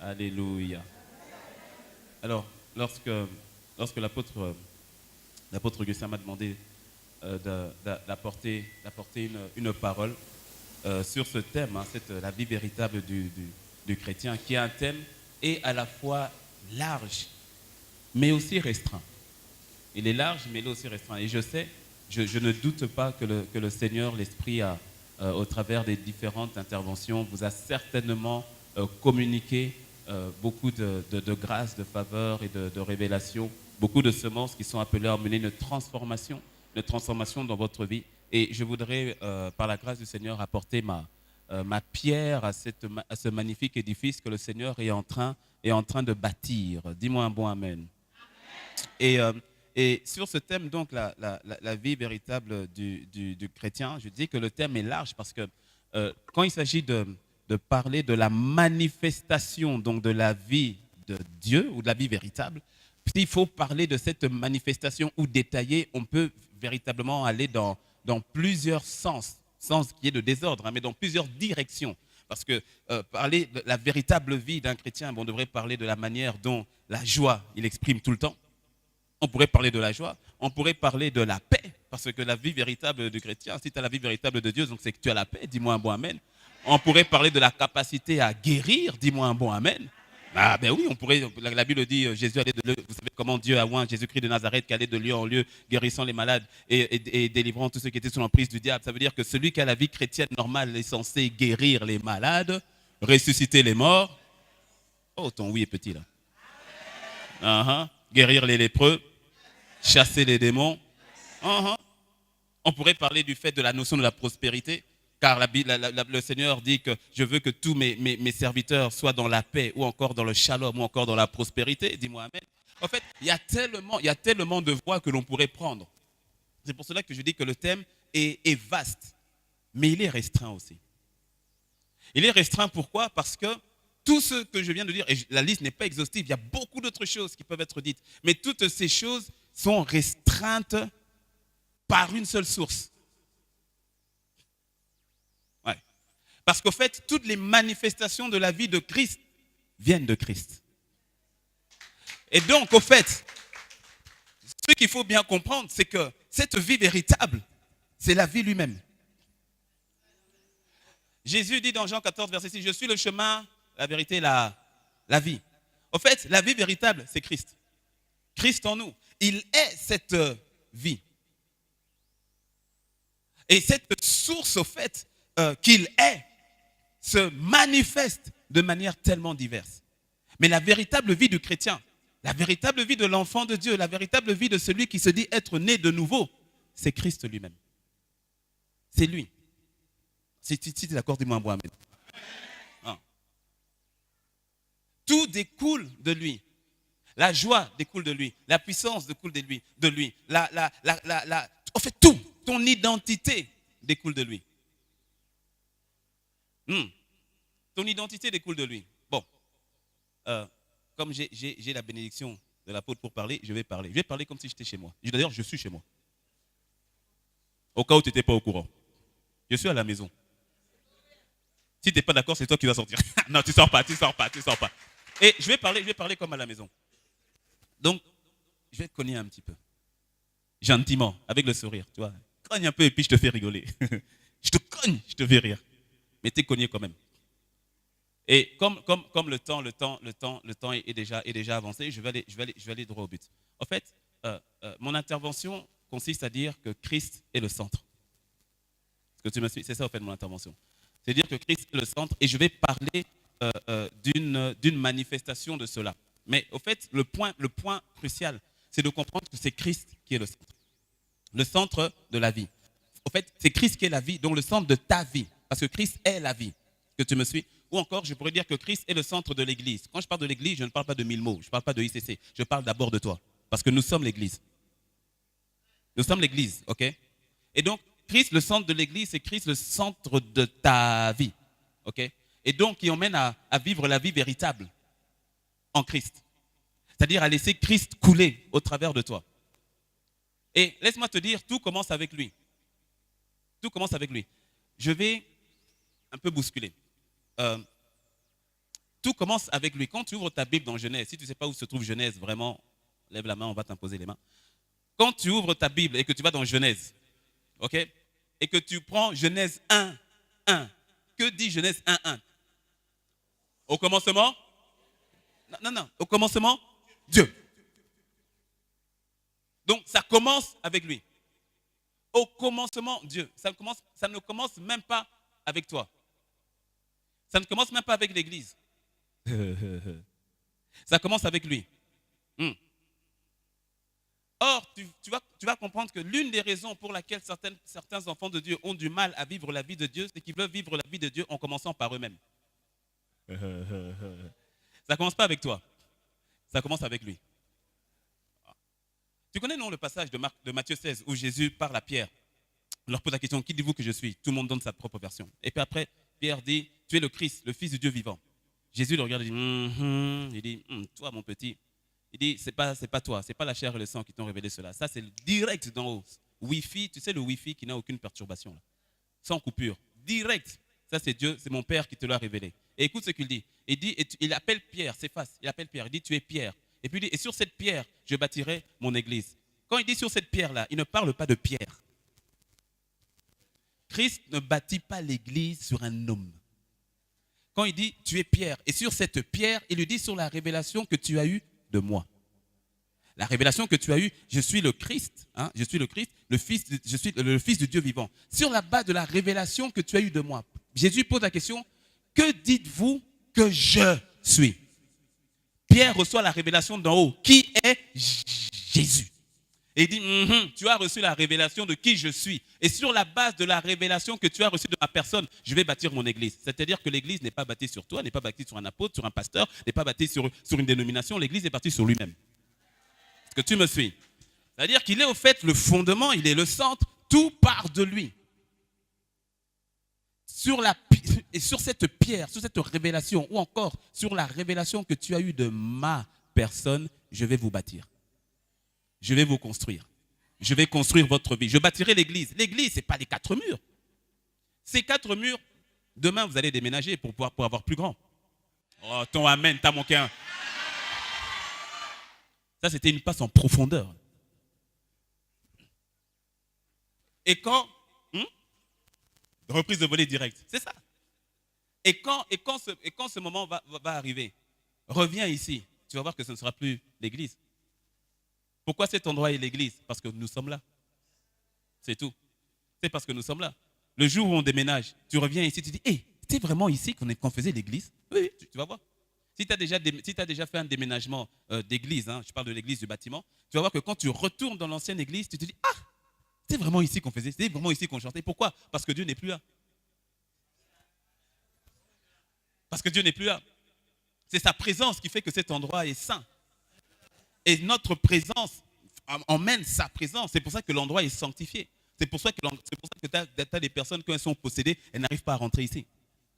Alléluia. Alors, lorsque l'apôtre Augustin m'a demandé d'apporter une parole sur ce thème, hein, la vie véritable du chrétien, qui est un thème et à la fois large, mais aussi restreint. Il est large, mais il est aussi restreint. Et je ne doute pas que le Seigneur, l'Esprit, au travers des différentes interventions, vous a certainement communiqué beaucoup de grâce, de faveur et de révélation, beaucoup de semences qui sont appelées à emmener une transformation dans votre vie. Et je voudrais, par la grâce du Seigneur, apporter ma pierre à ce magnifique édifice que le Seigneur est en train de bâtir. Dis-moi un bon amen. Et sur ce thème, donc, la vie véritable du chrétien, je dis que le thème est large parce que quand il s'agit de parler de la manifestation donc, de la vie de Dieu ou de la vie véritable, s'il faut parler de cette manifestation ou détailler, on peut véritablement aller dans plusieurs sens qui est de désordre, hein, mais dans plusieurs directions. Parce que parler de la véritable vie d'un chrétien, on devrait parler de la manière dont la joie, il exprime tout le temps. On pourrait parler de la joie, on pourrait parler de la paix, parce que la vie véritable du chrétien, si tu as la vie véritable de Dieu, donc c'est que tu as la paix, dis-moi un bon amen. On pourrait parler de la capacité à guérir, dis-moi un bon amen. Ah ben oui, on pourrait, la Bible dit, Jésus allait de lieu, vous savez comment Dieu a oint Jésus-Christ de Nazareth qui allait de lieu en lieu, guérissant les malades et délivrant tous ceux qui étaient sous l'emprise du diable. Ça veut dire que celui qui a la vie chrétienne normale est censé guérir les malades, ressusciter les morts. Oh, ton oui est petit là. Guérir les lépreux, chasser les démons. On pourrait parler du fait de la notion de la prospérité, car le Seigneur dit que je veux que tous mes serviteurs soient dans la paix, ou encore dans le shalom, ou encore dans la prospérité. Dis-moi amen. En fait, il y a tellement de voies que l'on pourrait prendre. C'est pour cela que je dis que le thème est vaste, mais il est restreint aussi. Il est restreint pourquoi? Parce que tout ce que je viens de dire, et la liste n'est pas exhaustive, il y a beaucoup d'autres choses qui peuvent être dites, mais toutes ces choses sont restreintes par une seule source. Ouais. Parce qu'au fait, toutes les manifestations de la vie de Christ viennent de Christ. Et donc, au fait, ce qu'il faut bien comprendre, c'est que cette vie véritable, c'est la vie lui-même. Jésus dit dans Jean 14, verset 6, « Je suis le chemin, la vérité, la vie. » Au fait, la vie véritable, c'est Christ. Christ en nous. Il est cette vie. Et cette source, au fait, qu'il est, se manifeste de manière tellement diverse. Mais la véritable vie du chrétien, la véritable vie de l'enfant de Dieu, la véritable vie de celui qui se dit être né de nouveau, c'est Christ lui-même. C'est lui. Si tu es d'accord, dis-moi un bon amen. Tout découle de lui. La joie découle de lui. La puissance découle de lui. En fait, tout. Ton identité découle de lui. Ton identité découle de lui. Bon. Comme j'ai la bénédiction de l'apôtre pour parler, je vais parler. Je vais parler comme si j'étais chez moi. D'ailleurs, je suis chez moi. Au cas où tu n'étais pas au courant. Je suis à la maison. Si tu n'es pas d'accord, c'est toi qui vas sortir. Non, tu ne sors pas. Et je vais parler comme à la maison. Donc, je vais te cogner un petit peu. Gentiment, avec le sourire, tu vois. Cogne un peu et puis je te fais rigoler. Je te cogne, je te fais rire. Mais t'es cogné quand même. Et comme le temps est déjà avancé, je vais aller droit au but. En fait, mon intervention consiste à dire que Christ est le centre. Est-ce que tu me suis? C'est ça, en fait, mon intervention. C'est dire que Christ est le centre et je vais parler d'une manifestation de cela. Mais au fait, le point crucial, c'est de comprendre que c'est Christ qui est le centre. Le centre de la vie. Au fait, c'est Christ qui est la vie, donc le centre de ta vie. Parce que Christ est la vie. Est-ce que tu me suis? Ou encore, je pourrais dire que Christ est le centre de l'Église. Quand je parle de l'Église, je ne parle pas de 1000 mots. Je ne parle pas de ICC. Je parle d'abord de toi. Parce que nous sommes l'Église. Nous sommes l'Église, ok? Et donc, Christ, le centre de l'Église, c'est Christ, le centre de ta vie. Ok? Et donc, qui emmène à vivre la vie véritable en Christ. C'est-à-dire à laisser Christ couler au travers de toi. Et laisse-moi te dire, tout commence avec lui. Tout commence avec lui. Je vais un peu bousculer. Tout commence avec lui. Quand tu ouvres ta Bible dans Genèse, si tu ne sais pas où se trouve Genèse, vraiment, lève la main, on va t'imposer les mains. Quand tu ouvres ta Bible et que tu vas dans Genèse, ok, et que tu prends Genèse 1, 1, que dit Genèse 1, 1? Au commencement? Non, non, non. Au commencement, Dieu. Donc, ça commence avec lui. Au commencement, Dieu. Ça ne commence même pas avec toi. Ça ne commence même pas avec l'Église. Ça commence avec lui. Hmm. Or, tu vas comprendre que l'une des raisons pour laquelle certains enfants de Dieu ont du mal à vivre la vie de Dieu, c'est qu'ils veulent vivre la vie de Dieu en commençant par eux-mêmes. Ça ne commence pas avec toi. Ça commence avec lui. Tu connais non le passage de Matthieu 16 où Jésus parle à Pierre. Il leur pose la question, qui dites-vous que je suis? Tout le monde donne sa propre version. Et puis après, Pierre dit, tu es le Christ, le Fils du Dieu vivant. Jésus le regarde et dit, il dit, toi mon petit. Il dit, c'est pas toi, c'est pas la chair et le sang qui t'ont révélé cela. Ça, c'est direct d'en haut. Wi-Fi, tu sais le Wi-Fi qui n'a aucune perturbation, là. Sans coupure. Direct. Ça, c'est Dieu, c'est mon Père qui te l'a révélé. Et écoute ce qu'il dit. Il appelle Pierre, s'efface. Il appelle Pierre, il dit, tu es Pierre. Et puis il dit, et sur cette pierre, je bâtirai mon église. Quand il dit sur cette pierre-là, il ne parle pas de pierre. Christ ne bâtit pas l'église sur un homme. Quand il dit, tu es Pierre, et sur cette pierre, il lui dit sur la révélation que tu as eue de moi. La révélation que tu as eue, je suis le Christ, hein, je suis le Christ, je suis le Fils du Dieu vivant. Sur la base de la révélation que tu as eue de moi, Jésus pose la question, que dites-vous que je suis? Pierre reçoit la révélation d'en haut. Qui est Jésus? Et il dit, tu as reçu la révélation de qui je suis. Et sur la base de la révélation que tu as reçue de ma personne, je vais bâtir mon église. C'est-à-dire que l'église n'est pas bâtie sur toi, n'est pas bâtie sur un apôtre, sur un pasteur, n'est pas bâtie sur une dénomination. L'église est bâtie sur lui-même. Est-ce que tu me suis? C'est-à-dire qu'il est au fait le fondement, il est le centre, tout part de lui. Et sur cette pierre, sur cette révélation, ou encore sur la révélation que tu as eue de ma personne, je vais vous bâtir. Je vais vous construire. Je vais construire votre vie. Je bâtirai l'église. L'église, ce n'est pas les 4 murs. Ces 4 murs, demain, vous allez déménager pour avoir plus grand. Oh, ton amen, t'as manqué un. Ça, c'était une passe en profondeur. Et quand reprise de volée directe, c'est ça. Et quand ce moment va arriver, reviens ici. Tu vas voir que ce ne sera plus l'église. Pourquoi cet endroit est l'église? Parce que nous sommes là. C'est tout. C'est parce que nous sommes là. Le jour où on déménage, tu reviens ici, tu dis, hé, c'est vraiment ici qu'on faisait l'église? Oui, tu vas voir. Si tu as déjà fait un déménagement d'église, hein, je parle de l'église du bâtiment, tu vas voir que quand tu retournes dans l'ancienne église, tu te dis, ah, c'est vraiment ici qu'on faisait, c'est vraiment ici qu'on chantait. Pourquoi? Parce que Dieu n'est plus là. Parce que Dieu n'est plus là. C'est sa présence qui fait que cet endroit est saint. Et notre présence emmène sa présence. C'est pour ça que l'endroit est sanctifié. C'est pour ça que tu as des personnes, quand elles sont possédées, elles n'arrivent pas à rentrer ici.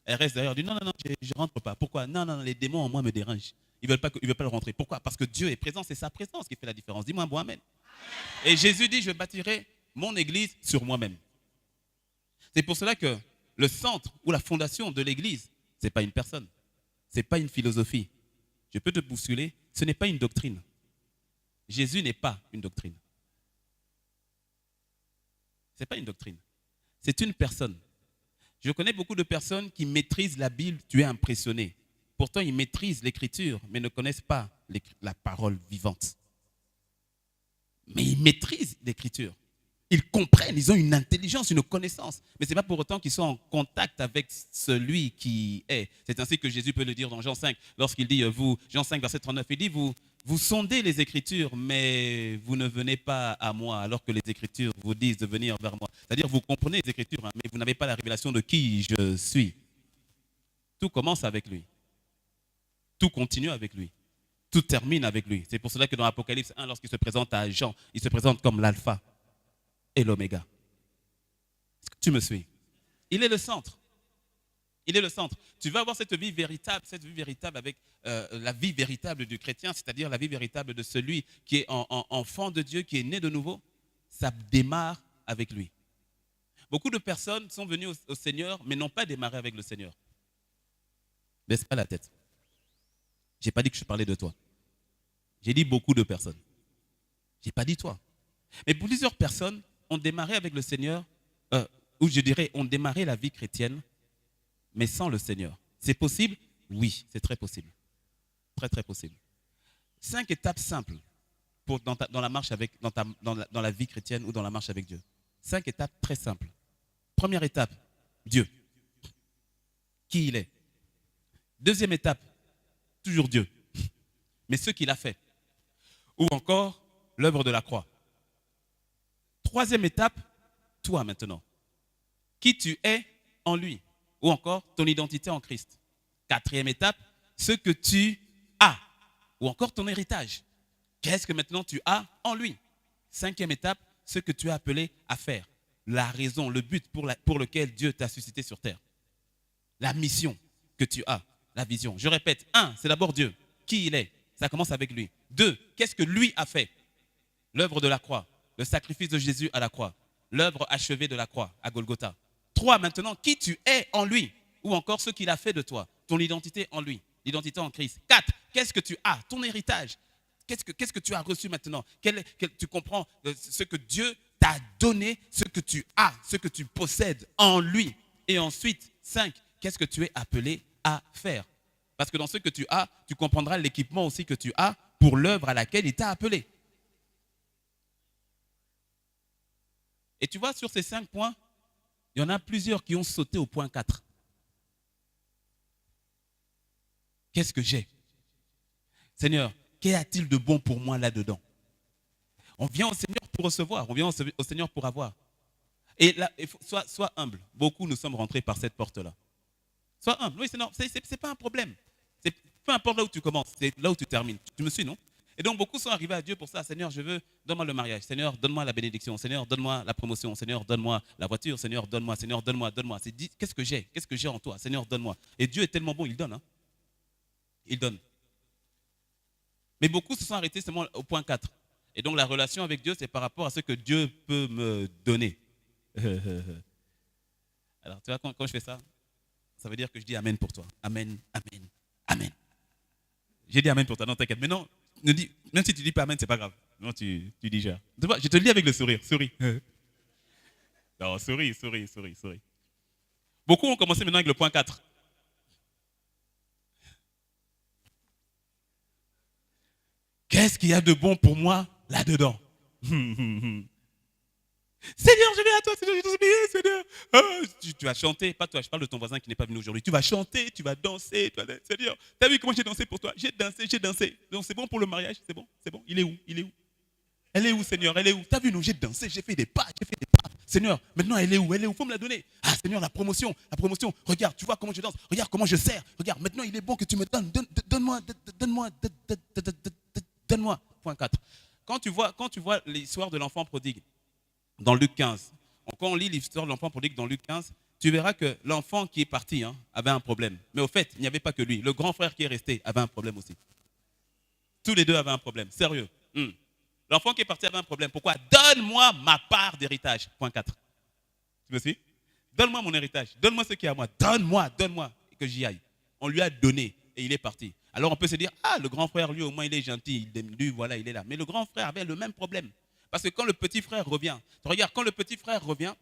Elles restent derrière, elles disent non, je ne rentre pas. Pourquoi? Non, les démons en moi me dérangent. Ils ne veulent pas le rentrer. Pourquoi? Parce que Dieu est présent, c'est sa présence qui fait la différence. Dis-moi un bon amen. Et Jésus dit, je bâtirai mon église sur moi-même. C'est pour cela que le centre ou la fondation de l'église, ce n'est pas une personne. Ce n'est pas une philosophie. Je peux te bousculer, ce n'est pas une doctrine. Jésus n'est pas une doctrine. Ce n'est pas une doctrine. C'est une personne. Je connais beaucoup de personnes qui maîtrisent la Bible, tu es impressionné. Pourtant, ils maîtrisent l'écriture, mais ne connaissent pas la parole vivante. Mais ils maîtrisent l'écriture. Ils comprennent, ils ont une intelligence, une connaissance. Mais ce n'est pas pour autant qu'ils sont en contact avec celui qui est. C'est ainsi que Jésus peut le dire dans Jean 5, lorsqu'il dit, Jean 5, verset 39, il dit, vous sondez les Écritures, mais vous ne venez pas à moi, alors que les Écritures vous disent de venir vers moi. C'est-à-dire, vous comprenez les Écritures, hein, mais vous n'avez pas la révélation de qui je suis. Tout commence avec lui. Tout continue avec lui. Tout termine avec lui. C'est pour cela que dans Apocalypse 1, lorsqu'il se présente à Jean, il se présente comme l'alpha et l'oméga. Est-ce que tu me suis? Il est le centre. Il est le centre. Tu vas avoir cette vie véritable avec la vie véritable du chrétien, c'est-à-dire la vie véritable de celui qui est enfant de Dieu, qui est né de nouveau. Ça démarre avec lui. Beaucoup de personnes sont venues au Seigneur, mais n'ont pas démarré avec le Seigneur. Baisse pas la tête. Je n'ai pas dit que je parlais de toi. J'ai dit beaucoup de personnes. Je n'ai pas dit toi. Mais plusieurs personnes ont démarré avec le Seigneur, ou je dirais, ont démarré la vie chrétienne, mais sans le Seigneur. C'est possible? Oui, c'est très possible. Très, très possible. 5 étapes simples dans la marche avec, dans la vie chrétienne ou dans la marche avec Dieu. 5 étapes très simples. Première étape, Dieu. Qui il est. Deuxième étape, toujours Dieu. Mais ce qu'il a fait. Ou encore, l'œuvre de la croix. Troisième étape, toi maintenant. Qui tu es en lui. Ou encore, ton identité en Christ. Quatrième étape, ce que tu as. Ou encore ton héritage. Qu'est-ce que maintenant tu as en lui. Cinquième étape, ce que tu es appelé à faire. La raison, le but pour lequel Dieu t'a suscité sur terre. La mission que tu as, la vision. Je répète, 1, c'est d'abord Dieu. Qui il est. Ça commence avec lui. 2, qu'est-ce que lui a fait. L'œuvre de la croix. Le sacrifice de Jésus à la croix. L'œuvre achevée de la croix à Golgotha. 3, maintenant, qui tu es en lui. Ou encore ce qu'il a fait de toi. Ton identité en lui. L'identité en Christ. 4, qu'est-ce que tu as. Ton héritage. Qu'est-ce que tu as reçu maintenant. Tu comprends ce que Dieu t'a donné, ce que tu as, ce que tu possèdes en lui. Et ensuite, 5, qu'est-ce que tu es appelé à faire. Parce que dans ce que tu as, tu comprendras l'équipement aussi que tu as pour l'œuvre à laquelle il t'a appelé. Et tu vois, sur ces 5 points, il y en a plusieurs qui ont sauté au point 4. Qu'est-ce que j'ai? Seigneur, qu'y a-t-il de bon pour moi là-dedans? On vient au Seigneur pour recevoir, on vient au Seigneur pour avoir. Et là, sois humble. Beaucoup nous sommes rentrés par cette porte-là. Sois humble. Oui, c'est pas un problème. Peu importe là où tu commences, c'est là où tu termines. Tu me suis, non? Et donc, beaucoup sont arrivés à Dieu pour ça. Seigneur, donne-moi le mariage. Seigneur, donne-moi la bénédiction. Seigneur, donne-moi la promotion. Seigneur, donne-moi la voiture. Seigneur, donne-moi. Seigneur, donne-moi, donne-moi. C'est dit, qu'est-ce que j'ai? Qu'est-ce que j'ai en toi? Seigneur, donne-moi. Et Dieu est tellement bon, il donne. Hein? Il donne. Mais beaucoup se sont arrêtés seulement au point 4. Et donc, la relation avec Dieu, c'est par rapport à ce que Dieu peut me donner. Alors, tu vois, quand je fais ça, ça veut dire que je dis Amen pour toi. Amen, Amen, Amen. J'ai dit Amen pour toi, non, t'inquiète. Mais non, même si tu ne dis pas Amen, c'est pas grave. Non, tu dis déjà. Je te le dis avec le sourire. Souris. Non, souris. Beaucoup ont commencé maintenant avec le point 4. Qu'est-ce qu'il y a de bon pour moi là-dedans? Seigneur, je viens à toi, Seigneur, je t'obéis, Seigneur. Tu vas chanter, pas toi, je parle de ton voisin qui n'est pas venu aujourd'hui. Tu vas chanter, tu vas danser. Seigneur, tu as vu comment j'ai dansé pour toi? J'ai dansé. Donc c'est bon pour le mariage, c'est bon. Il est où? Elle est où, Seigneur? Elle est où? Tu as vu, non, j'ai dansé, j'ai fait des pas. Seigneur, maintenant elle est où? Il faut me la donner. Ah, Seigneur, la promotion. Regarde, tu vois comment je danse. Regarde comment je sers. Regarde, maintenant il est bon que tu me donnes. Donne-moi. Point 4. Quand tu vois l'histoire de l'enfant prodigue, dans Luc 15, quand on lit l'histoire de l'enfant prodigue dans Luc 15, tu verras que l'enfant qui est parti avait un problème. Mais au fait, il n'y avait pas que lui. Le grand frère qui est resté avait un problème aussi. Tous les deux avaient un problème. Sérieux. L'enfant qui est parti avait un problème. Pourquoi? Donne-moi ma part d'héritage. Point 4. Tu me suis? Donne-moi mon héritage. Donne-moi ce qui est à moi. Donne-moi. Que j'y aille. On lui a donné et il est parti. Alors on peut se dire, le grand frère, lui, au moins, il est gentil. Lui, voilà, il est là. Mais le grand frère avait le même problème. Parce que quand le petit frère revient, regarde, quand le petit frère revient,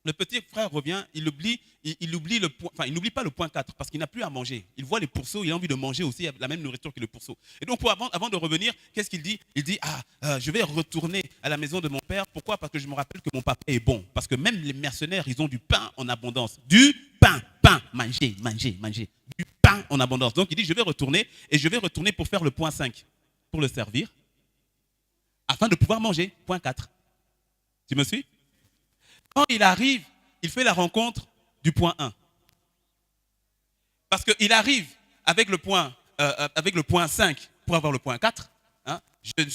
il n'oublie pas le point 4 parce qu'il n'a plus à manger. Il voit les pourceaux, il a envie de manger aussi la même nourriture que le pourceau. Et donc, avant de revenir, qu'est-ce qu'il dit? Il dit, je vais retourner à la maison de mon père. Pourquoi? Parce que je me rappelle que mon papa est bon. Parce que même les mercenaires, ils ont du pain en abondance. Du pain, manger. Du pain en abondance. Donc, il dit, je vais retourner pour faire le point 5, pour le servir, afin de pouvoir manger. Point 4. Tu me suis? Quand il arrive, il fait la rencontre du point 1. Parce qu'il arrive avec le point 5 pour avoir le point 4. Je ne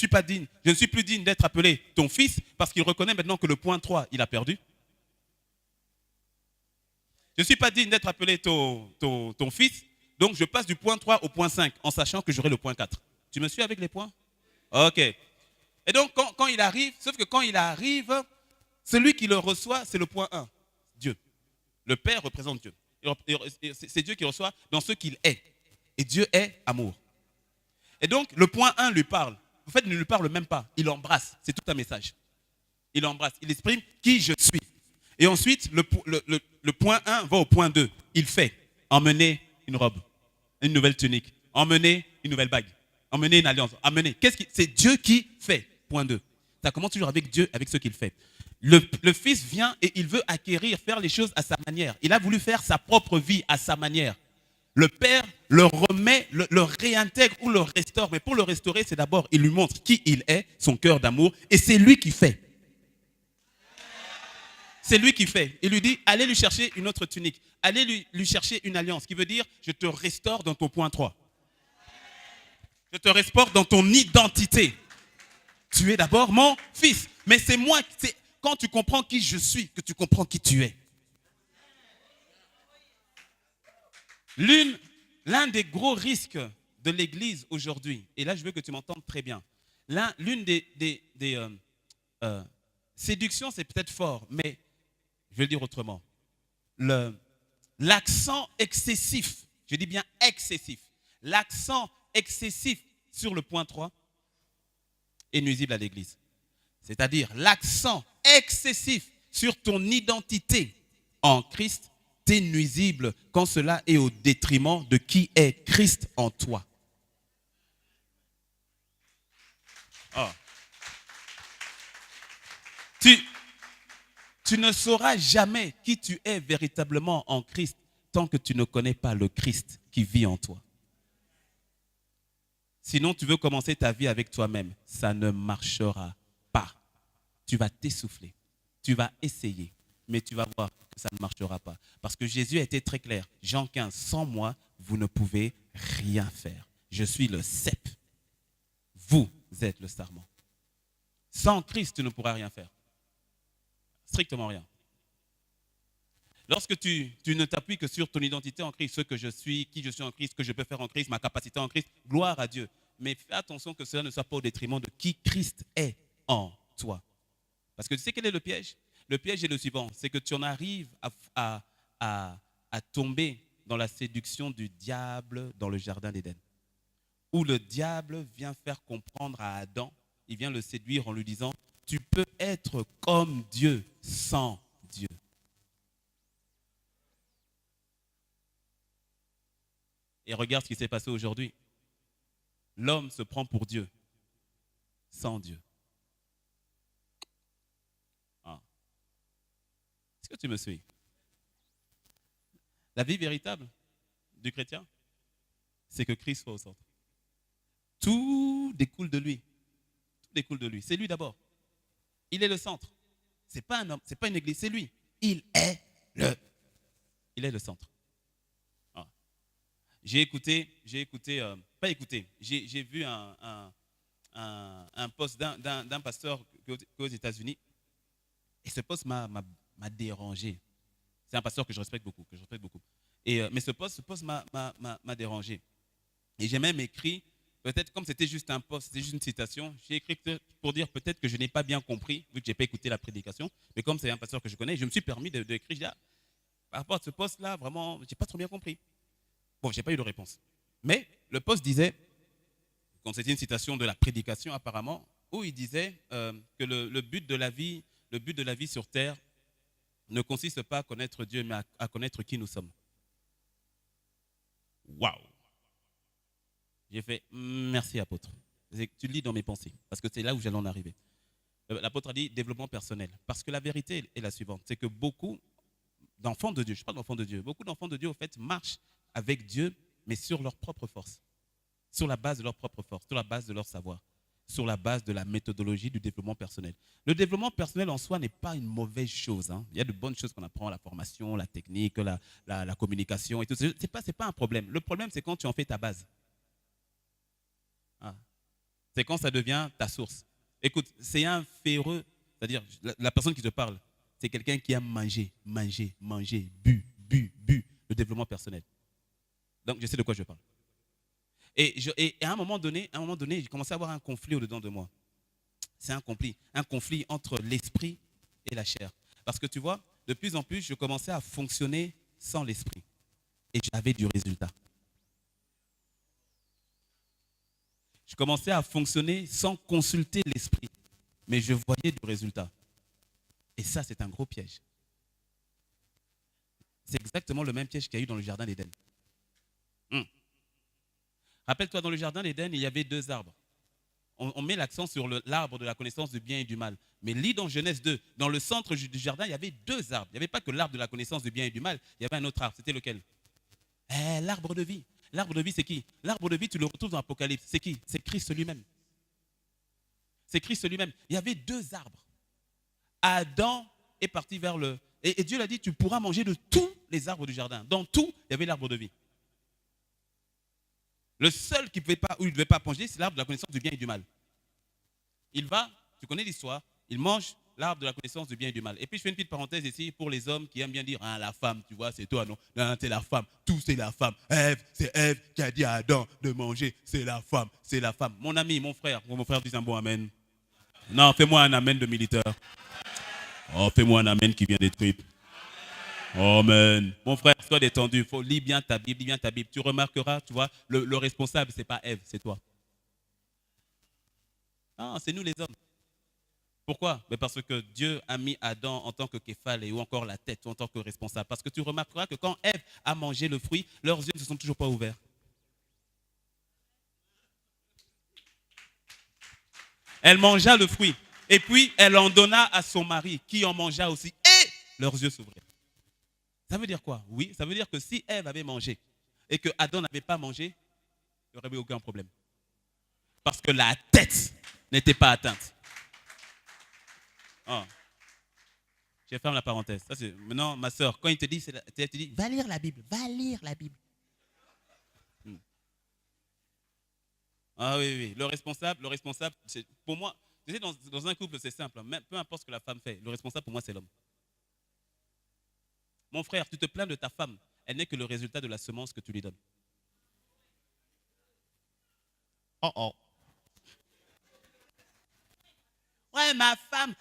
suis plus digne d'être appelé ton fils parce qu'il reconnaît maintenant que le point 3, il a perdu. Je ne suis pas digne d'être appelé ton fils, donc je passe du point 3 au point 5 en sachant que j'aurai le point 4. Tu me suis avec les points? Ok. Et donc, quand il arrive, sauf que quand il arrive, celui qui le reçoit, c'est le point 1, Dieu. Le Père représente Dieu. C'est Dieu qui reçoit dans ce qu'il est. Et Dieu est amour. Et donc, le point 1 lui parle. En fait, il ne lui parle même pas. Il embrasse. C'est tout un message. Il embrasse. Il exprime qui je suis. Et ensuite, le point 1 va au point 2. Il fait. Emmener une robe, une nouvelle tunique. Emmener une nouvelle bague. Emmener une alliance. Emmener. C'est Dieu qui fait. Point 2. Ça commence toujours avec Dieu, avec ce qu'il fait. Le Fils vient et il veut acquérir, faire les choses à sa manière. Il a voulu faire sa propre vie à sa manière. Le Père le remet, le réintègre ou le restaure. Mais pour le restaurer, c'est d'abord, il lui montre qui il est, son cœur d'amour, et c'est lui qui fait. C'est lui qui fait. Il lui dit, allez lui chercher une autre tunique. Allez lui chercher une alliance, qui veut dire, je te restaure dans ton point 3. Je te restaure dans ton identité. Tu es d'abord mon fils. Mais c'est moi, c'est quand tu comprends qui je suis, que tu comprends qui tu es. L'un des gros risques de l'Église aujourd'hui, et là je veux que tu m'entendes très bien, l'une des séductions, c'est peut-être fort, mais je vais le dire autrement. L'accent excessif, je dis bien excessif, l'accent excessif sur le point 3 est nuisible à l'Église. C'est-à-dire l'accent excessif sur ton identité en Christ t'est nuisible quand cela est au détriment de qui est Christ en toi. Oh. Tu ne sauras jamais qui tu es véritablement en Christ tant que tu ne connais pas le Christ qui vit en toi. Sinon, tu veux commencer ta vie avec toi-même. Ça ne marchera pas. Tu vas t'essouffler. Tu vas essayer. Mais tu vas voir que ça ne marchera pas. Parce que Jésus a été très clair. Jean 15, sans moi, vous ne pouvez rien faire. Je suis le cep. Vous êtes le sarment. Sans Christ, tu ne pourras rien faire. Strictement rien. Lorsque tu ne t'appuies que sur ton identité en Christ, ce que je suis, qui je suis en Christ, ce que je peux faire en Christ, ma capacité en Christ, gloire à Dieu. Mais fais attention que cela ne soit pas au détriment de qui Christ est en toi. Parce que tu sais quel est le piège? Le piège est le suivant, c'est que tu en arrives à tomber dans la séduction du diable dans le jardin d'Éden. Où le diable vient faire comprendre à Adam, il vient le séduire en lui disant, tu peux être comme Dieu sans Dieu. Et regarde ce qui s'est passé aujourd'hui. L'homme se prend pour Dieu, sans Dieu. Ah. Est-ce que tu me suis? La vie véritable du chrétien, c'est que Christ soit au centre. Tout découle de lui. Tout découle de lui. C'est lui d'abord. Il est le centre. Ce n'est pas un homme, ce n'est pas une église, c'est lui. Il est le centre. J'ai vu un post d'un pasteur aux États-Unis. Et ce post m'a dérangé. C'est un pasteur que je respecte beaucoup. Mais ce post m'a dérangé. Et j'ai même écrit, peut-être comme c'était juste un post, c'était juste une citation, j'ai écrit pour dire peut-être que je n'ai pas bien compris, vu que je n'ai pas écouté la prédication. Mais comme c'est un pasteur que je connais, je me suis permis d'écrire, par rapport à ce post-là, vraiment, je n'ai pas trop bien compris. Bon, je n'ai pas eu de réponse. Mais le poste disait, comme c'était une citation de la prédication apparemment, où il disait que le but de la vie sur terre ne consiste pas à connaître Dieu, mais à connaître qui nous sommes. Waouh! J'ai fait, merci apôtre. Tu lis dans mes pensées, parce que c'est là où j'allais en arriver. L'apôtre a dit développement personnel. Parce que la vérité est la suivante, c'est que beaucoup d'enfants de Dieu, je parle d'enfants de Dieu, beaucoup d'enfants de Dieu, au fait, marchent avec Dieu, mais sur leur propre force, sur la base de leur propre force, sur la base de leur savoir, sur la base de la méthodologie du développement personnel. Le développement personnel en soi n'est pas une mauvaise chose. Hein. Il y a de bonnes choses qu'on apprend, la formation, la technique, la communication et tout. C'est pas un problème. Le problème, c'est quand tu en fais ta base. Ah. C'est quand ça devient ta source. Écoute, c'est un féreux, c'est-à-dire la personne qui te parle, c'est quelqu'un qui a mangé, bu. Le développement personnel. Donc, je sais de quoi je parle. Et à un moment donné, j'ai commencé à avoir un conflit au-dedans de moi. C'est un conflit entre l'esprit et la chair. Parce que tu vois, de plus en plus, je commençais à fonctionner sans l'esprit. Et j'avais du résultat. Je commençais à fonctionner sans consulter l'esprit. Mais je voyais du résultat. Et ça, c'est un gros piège. C'est exactement le même piège qu'il y a eu dans le jardin d'Éden. Rappelle-toi, dans le jardin d'Éden, il y avait 2 arbres. On met l'accent sur l'arbre de la connaissance du bien et du mal. Mais lis dans Genèse 2, dans le centre du jardin, il y avait 2 arbres. Il n'y avait pas que l'arbre de la connaissance du bien et du mal, il y avait un autre arbre. C'était lequel? L'arbre de vie. L'arbre de vie, c'est qui? L'arbre de vie, tu le retrouves dans l'Apocalypse. C'est qui? C'est Christ lui-même. C'est Christ lui-même. Il y avait 2 arbres. Adam est parti vers le... Et Dieu l'a dit, tu pourras manger de tous les arbres du jardin. Dans tout, il y avait l'arbre de vie. Le seul qui ne pouvait pas, ou il ne devait pas manger, c'est l'arbre de la connaissance du bien et du mal. Il va, tu connais l'histoire, il mange l'arbre de la connaissance du bien et du mal. Et puis je fais une petite parenthèse ici pour les hommes qui aiment bien dire, ah, la femme, tu vois, c'est toi, non? Non, c'est la femme, tout c'est la femme. C'est Ève qui a dit à Adam de manger, c'est la femme, c'est la femme. Mon ami, mon frère dit un bon amen. Non, fais-moi un amen de militaire. Oh, fais-moi un amen qui vient des tripes. Amen. Mon frère, sois détendu. Lis bien ta Bible, lis bien ta Bible. Tu remarqueras, tu vois, le responsable, ce n'est pas Ève, c'est toi. Non, c'est nous les hommes. Pourquoi? Parce que Dieu a mis Adam en tant que képhale ou encore la tête, ou en tant que responsable. Parce que tu remarqueras que quand Ève a mangé le fruit, leurs yeux ne se sont toujours pas ouverts. Elle mangea le fruit. Et puis, elle en donna à son mari, qui en mangea aussi. Et leurs yeux s'ouvrirent. Ça veut dire quoi? Oui, ça veut dire que si Ève avait mangé et que Adam n'avait pas mangé, il n'y aurait eu aucun problème. Parce que la tête n'était pas atteinte. Oh. Je ferme la parenthèse. Ça, maintenant, ma soeur, quand il te dit, va lire la Bible, va lire la Bible. Ah oui, oui. Le responsable, pour moi, tu sais, dans un couple, c'est simple. Même, peu importe ce que la femme fait, le responsable pour moi, c'est l'homme. Mon frère, tu te plains de ta femme, elle n'est que le résultat de la semence que tu lui donnes. Oh oh. Ouais, ma femme,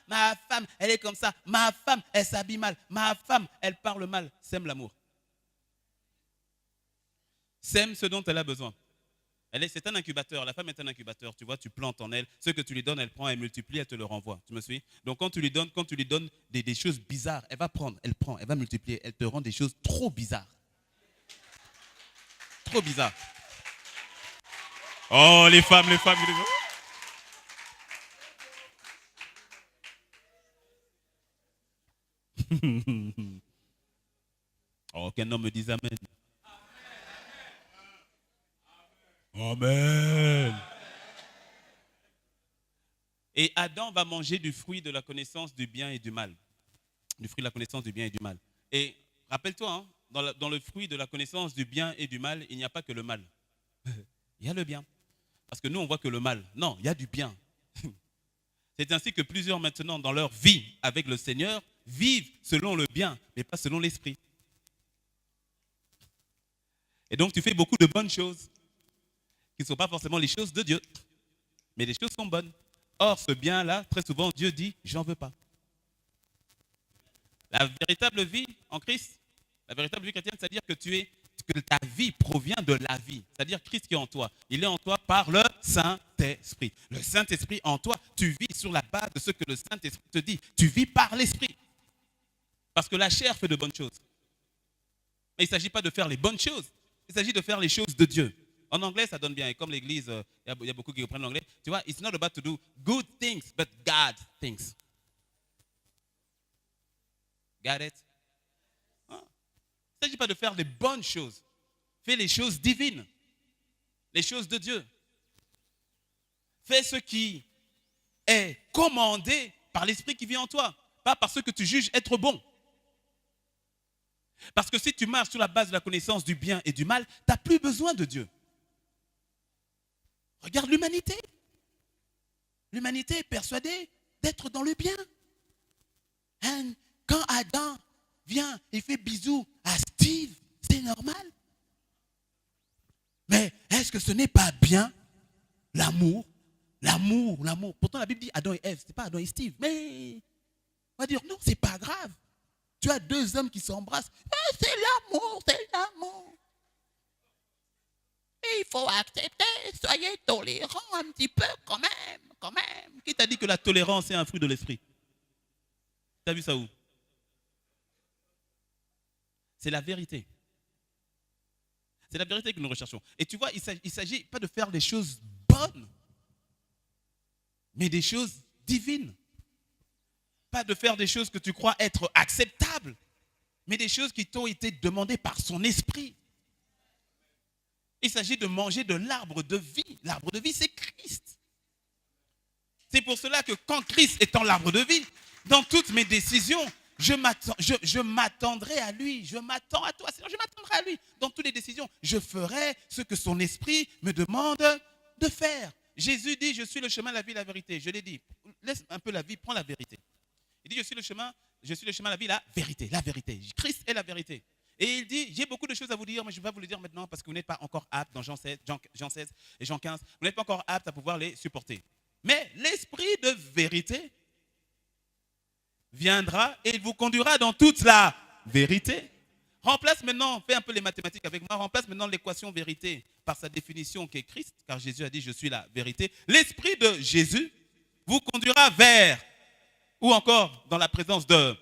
elle est comme ça. Ma femme, elle s'habille mal. Ma femme, elle parle mal. Sème l'amour. Sème ce dont elle a besoin. C'est un incubateur. La femme est un incubateur. Tu vois, tu plantes en elle. Ce que tu lui donnes, elle prend, elle multiplie, elle te le renvoie. Tu me suis? Donc quand tu lui donnes des choses bizarres, elle va prendre, elle prend, elle va multiplier. Elle te rend des choses trop bizarres. Trop bizarres. Oh, les femmes. Oh, qu'un homme me dise amen. Amen. Et Adam va manger du fruit de la connaissance du bien et du mal. Du fruit de la connaissance du bien et du mal. Et rappelle-toi, hein, dans le fruit de la connaissance du bien et du mal, il n'y a pas que le mal. Il y a le bien. Parce que nous, on voit que le mal. Non, il y a du bien. C'est ainsi que plusieurs maintenant, dans leur vie avec le Seigneur, vivent selon le bien, mais pas selon l'esprit. Et donc, tu fais beaucoup de bonnes choses, qui ne sont pas forcément les choses de Dieu, mais les choses sont bonnes. Or, ce bien-là, très souvent, Dieu dit, j'en veux pas. La véritable vie en Christ, la véritable vie chrétienne, c'est-à-dire que ta vie provient de la vie. C'est-à-dire Christ qui est en toi. Il est en toi par le Saint-Esprit. Le Saint-Esprit en toi, tu vis sur la base de ce que le Saint-Esprit te dit. Tu vis par l'Esprit. Parce que la chair fait de bonnes choses. Mais il ne s'agit pas de faire les bonnes choses. Il s'agit de faire les choses de Dieu. En anglais, ça donne bien. Et comme l'église, il y a beaucoup qui reprennent l'anglais. Tu vois, it's not about to do good things, but God things. Got it? Il ne s'agit pas de faire les bonnes choses. Fais les choses divines. Les choses de Dieu. Fais ce qui est commandé par l'Esprit qui vit en toi. Pas par ce que tu juges être bon. Parce que si tu marches sur la base de la connaissance du bien et du mal, tu n'as plus besoin de Dieu. Regarde l'humanité. L'humanité est persuadée d'être dans le bien. And quand Adam vient et fait bisous à Steve, c'est normal. Mais est-ce que ce n'est pas bien l'amour? L'amour. Pourtant la Bible dit Adam et Ève, ce n'est pas Adam et Steve. Mais on va dire non, c'est pas grave. Tu as 2 hommes qui s'embrassent. C'est l'amour. il faut accepter, soyez tolérants un petit peu quand même, quand même. Qui t'a dit que la tolérance est un fruit de l'esprit? T'as vu ça où? C'est la vérité. C'est la vérité que nous recherchons. Et tu vois, il ne s'agit pas de faire des choses bonnes, mais des choses divines. Pas de faire des choses que tu crois être acceptables, mais des choses qui t'ont été demandées par son esprit. Il s'agit de manger de l'arbre de vie. L'arbre de vie, c'est Christ. C'est pour cela que quand Christ est en l'arbre de vie, dans toutes mes décisions, je m'attendrai à lui. Je m'attends à toi, Seigneur, je m'attendrai à lui. Dans toutes les décisions, je ferai ce que son esprit me demande de faire. Jésus dit, je suis le chemin, la vie, la vérité. Je l'ai dit, laisse un peu la vie, prends la vérité. Il dit, je suis le chemin, la vie, la vérité. La vérité. Christ est la vérité. Et il dit, j'ai beaucoup de choses à vous dire, mais je ne vais pas vous le dire maintenant parce que vous n'êtes pas encore apte dans Jean 16 et Jean 15. Vous n'êtes pas encore apte à pouvoir les supporter. Mais l'esprit de vérité viendra et il vous conduira dans toute la vérité. Remplace maintenant, fais un peu les mathématiques avec moi, remplace maintenant l'équation vérité par sa définition qui est Christ, car Jésus a dit, je suis la vérité. L'esprit de Jésus vous conduira vers, ou encore dans la présence de...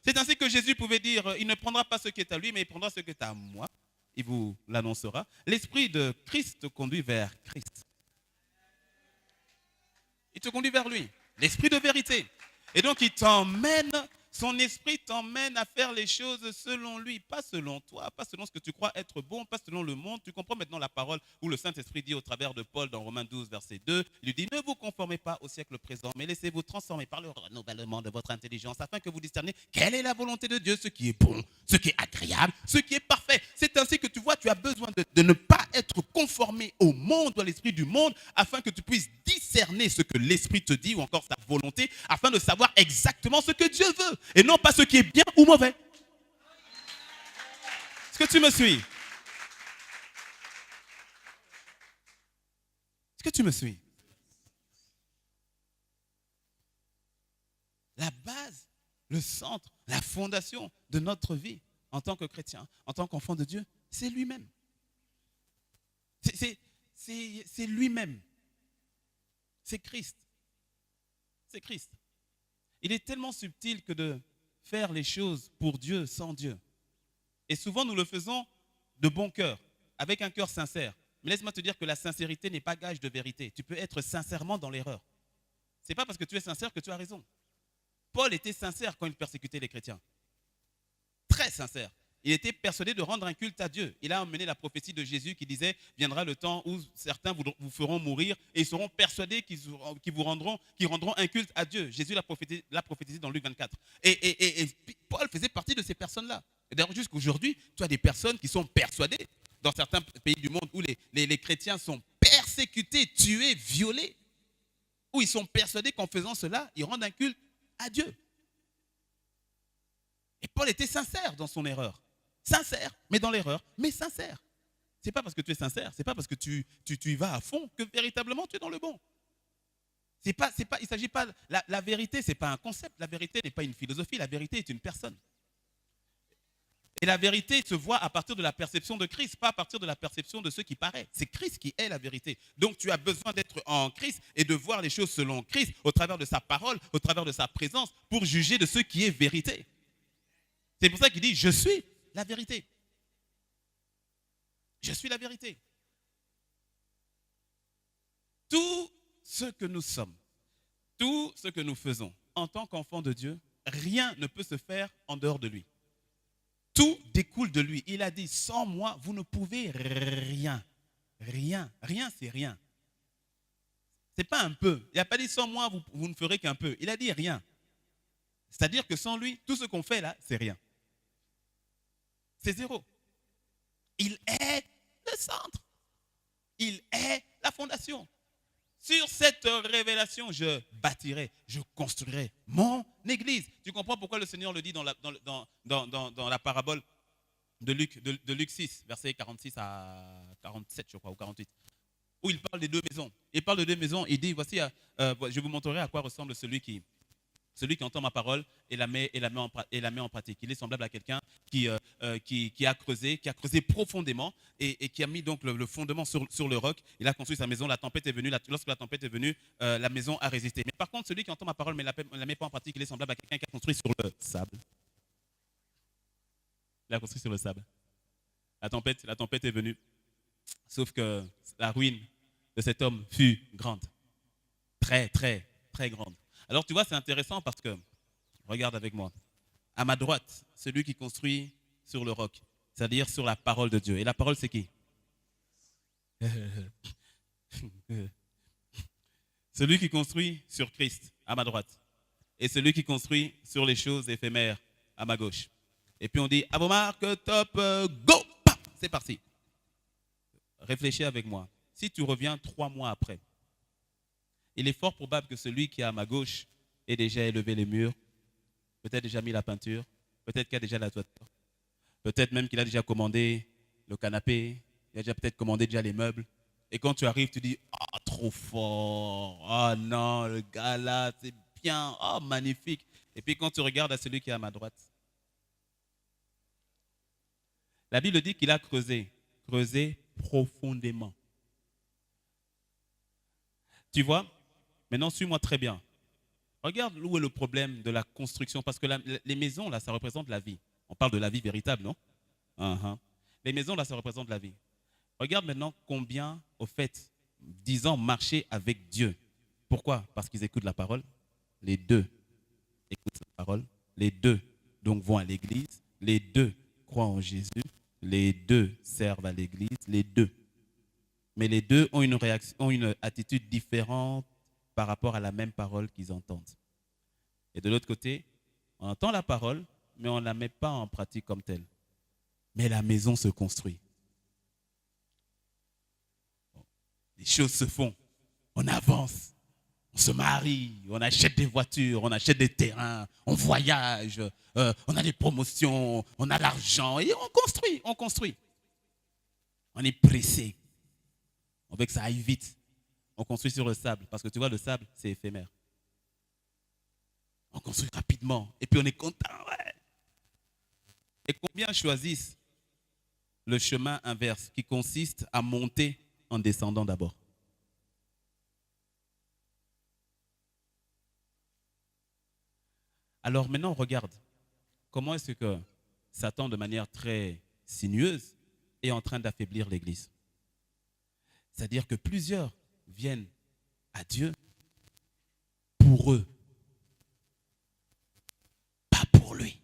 C'est ainsi que Jésus pouvait dire, il ne prendra pas ce qui est à lui, mais il prendra ce qui est à moi. Il vous l'annoncera. L'esprit de Christ te conduit vers Christ. Il te conduit vers lui. L'esprit de vérité. Et donc il t'emmène, son esprit t'emmène à faire les choses selon lui, pas selon toi, pas selon ce que tu crois être bon, pas selon le monde. Tu comprends maintenant la parole où le Saint-Esprit dit au travers de Paul dans Romains 12, verset 2, il lui dit, ne vous conformez pas au siècle présent, mais laissez-vous transformer par le renouvellement de votre intelligence, afin que vous discerniez quelle est la volonté de Dieu, ce qui est bon, ce qui est agréable, ce qui est parfait. C'est ainsi que tu vois, tu as besoin de ne pas être conformé au monde, à l'esprit du monde, afin que tu puisses discerner ce que l'esprit te dit ou encore sa volonté, afin de savoir exactement ce que Dieu veut et non pas ce qui est bien ou mauvais. Est-ce que tu me suis? Est-ce que tu me suis? La base, le centre, la fondation de notre vie en tant que chrétien, en tant qu'enfant de Dieu, c'est lui-même. C'est lui-même. C'est Christ. C'est Christ. Il est tellement subtil que de faire les choses pour Dieu sans Dieu. Et souvent, nous le faisons de bon cœur, avec un cœur sincère. Mais laisse-moi te dire que la sincérité n'est pas gage de vérité. Tu peux être sincèrement dans l'erreur. Ce n'est pas parce que tu es sincère que tu as raison. Paul était sincère quand il persécutait les chrétiens. Très sincère. Il était persuadé de rendre un culte à Dieu. Il a emmené la prophétie de Jésus qui disait, viendra le temps où certains vous feront mourir et ils seront persuadés qu'ils rendront un culte à Dieu. Jésus l'a prophétisé dans Luc 24. Et Paul faisait partie de ces personnes-là. Et d'ailleurs, jusqu'aujourd'hui, tu as des personnes qui sont persuadées dans certains pays du monde où les chrétiens sont persécutés, tués, violés, où ils sont persuadés qu'en faisant cela, ils rendent un culte à Dieu. Et Paul était sincère dans son erreur. Sincère, mais dans l'erreur, mais sincère. Ce n'est pas parce que tu es sincère, ce n'est pas parce que tu y vas à fond que véritablement tu es dans le bon. Il ne s'agit pas, la vérité, ce n'est pas un concept, la vérité n'est pas une philosophie, la vérité est une personne. Et la vérité se voit à partir de la perception de Christ, pas à partir de la perception de ce qui paraît. C'est Christ qui est la vérité. Donc tu as besoin d'être en Christ et de voir les choses selon Christ, au travers de sa parole, au travers de sa présence, pour juger de ce qui est vérité. C'est pour ça qu'il dit, je suis la vérité. Je suis la vérité. Tout ce que nous sommes, tout ce que nous faisons en tant qu'enfants de Dieu, rien ne peut se faire en dehors de lui. Tout découle de lui. Il a dit, sans moi, vous ne pouvez rien. Rien. Rien, c'est rien. Ce n'est pas un peu. Il n'a pas dit, sans moi, vous ne ferez qu'un peu. Il a dit rien. C'est-à-dire que sans lui, tout ce qu'on fait là, c'est rien. C'est zéro. Il est le centre. Il est la fondation. Sur cette révélation, je bâtirai, je construirai mon église. Tu comprends pourquoi le Seigneur le dit dans la parabole de Luc 6, versets 46 à 47, je crois, ou 48, où il parle des deux maisons. Il parle de deux maisons, il dit, voici, je vous montrerai à quoi ressemble celui qui Celui qui entend ma parole et la met en pratique. Il est semblable à quelqu'un qui a creusé profondément et qui a mis donc le fondement sur le roc. Il a construit sa maison, la tempête est venue. Lorsque la tempête est venue, la maison a résisté. Mais par contre, celui qui entend ma parole mais ne la met pas en pratique, il est semblable à quelqu'un qui a construit sur le sable. Il a construit sur le sable. La tempête est venue. Sauf que la ruine de cet homme fut grande. Très, très, très grande. Alors tu vois, c'est intéressant parce que, regarde avec moi, à ma droite, celui qui construit sur le roc, c'est-à-dire sur la parole de Dieu. Et la parole, c'est qui? Celui qui construit sur Christ, à ma droite. Et celui qui construit sur les choses éphémères, à ma gauche. Et puis on dit, à vos marques, top, go! C'est parti. Réfléchis avec moi. Si tu reviens 3 mois après, il est fort probable que celui qui est à ma gauche ait déjà élevé les murs, peut-être déjà mis la peinture, peut-être qu'il a déjà la toiture, peut-être même qu'il a déjà commandé le canapé, il a déjà peut-être commandé déjà les meubles. Et quand tu arrives, tu dis, ah, trop fort, ah non, le gars là, c'est bien, ah, magnifique. Et puis quand tu regardes à celui qui est à ma droite, la Bible dit qu'il a creusé profondément. Tu vois? Maintenant, suis-moi très bien. Regarde où est le problème de la construction, parce que les maisons, là, ça représente la vie. On parle de la vie véritable, non? Les maisons, là, ça représente la vie. Regarde maintenant combien, au fait, disant marcher avec Dieu. Pourquoi? Parce qu'ils écoutent la parole. Les deux écoutent la parole. Les deux, donc, vont à l'église. Les deux croient en Jésus. Les deux servent à l'église. Les deux. Mais les deux ont une attitude différente par rapport à la même parole qu'ils entendent. Et de l'autre côté, on entend la parole, mais on ne la met pas en pratique comme telle. Mais la maison se construit. Les choses se font. On avance. On se marie. On achète des voitures. On achète des terrains. On voyage. On a des promotions. On a l'argent. Et on construit. On construit. On est pressé. On veut que ça aille vite. On construit sur le sable. Parce que tu vois, le sable, c'est éphémère. On construit rapidement. Et puis on est content. Ouais. Et combien choisissent le chemin inverse qui consiste à monter en descendant d'abord? Alors maintenant, regarde. Comment est-ce que Satan, de manière très sinueuse, est en train d'affaiblir l'Église? C'est-à-dire que plusieurs viennent à Dieu pour eux, pas pour lui.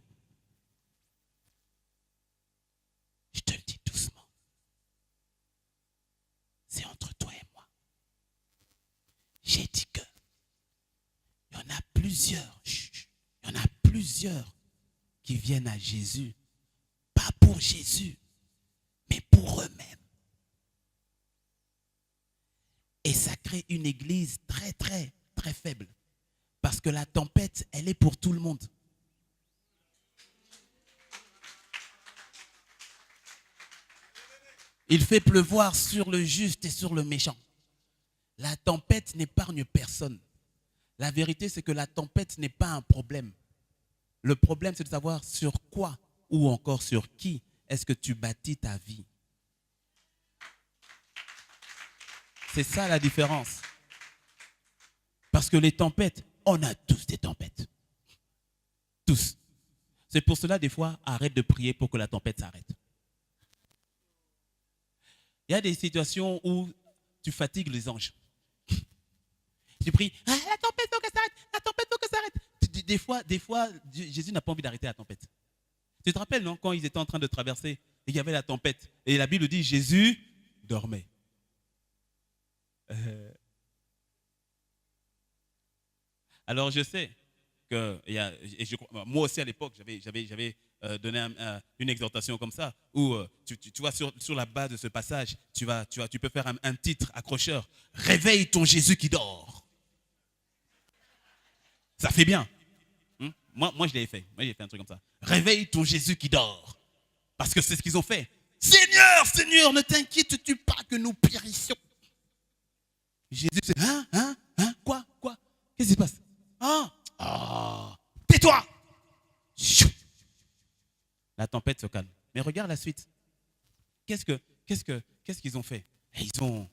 Je te le dis doucement. C'est entre toi et moi. J'ai dit que il y en a plusieurs, il y en a plusieurs qui viennent à Jésus, pas pour Jésus, mais pour eux-mêmes. Et ça crée une église très, très, très faible. Parce que la tempête, elle est pour tout le monde. Il fait pleuvoir sur le juste et sur le méchant. La tempête n'épargne personne. La vérité, c'est que la tempête n'est pas un problème. Le problème, c'est de savoir sur quoi ou encore sur qui est-ce que tu bâtis ta vie. C'est ça la différence. Parce que les tempêtes, on a tous des tempêtes. Tous. C'est pour cela, des fois, arrête de prier pour que la tempête s'arrête. Il y a des situations où tu fatigues les anges. Tu pries, ah, la tempête, faut qu'elle s'arrête, la tempête, faut qu'elle s'arrête. Des fois, Jésus n'a pas envie d'arrêter la tempête. Tu te rappelles, non, quand ils étaient en train de traverser, il y avait la tempête. Et la Bible dit, Jésus dormait. Alors je sais que moi aussi à l'époque j'avais donné une exhortation comme ça où tu vois sur la base de ce passage tu peux faire un titre accrocheur. Réveille ton Jésus qui dort. Ça fait bien. Moi je l'ai fait. Moi j'ai fait un truc comme ça. Réveille ton Jésus qui dort. Parce que c'est ce qu'ils ont fait. Seigneur, Seigneur, ne t'inquiètes-tu pas que nous périssions? Jésus, c'est quoi? Qu'est-ce qui se passe? Ah, La tempête se calme. Mais regarde la suite. Qu'est-ce qu'ils ont fait? Ils ont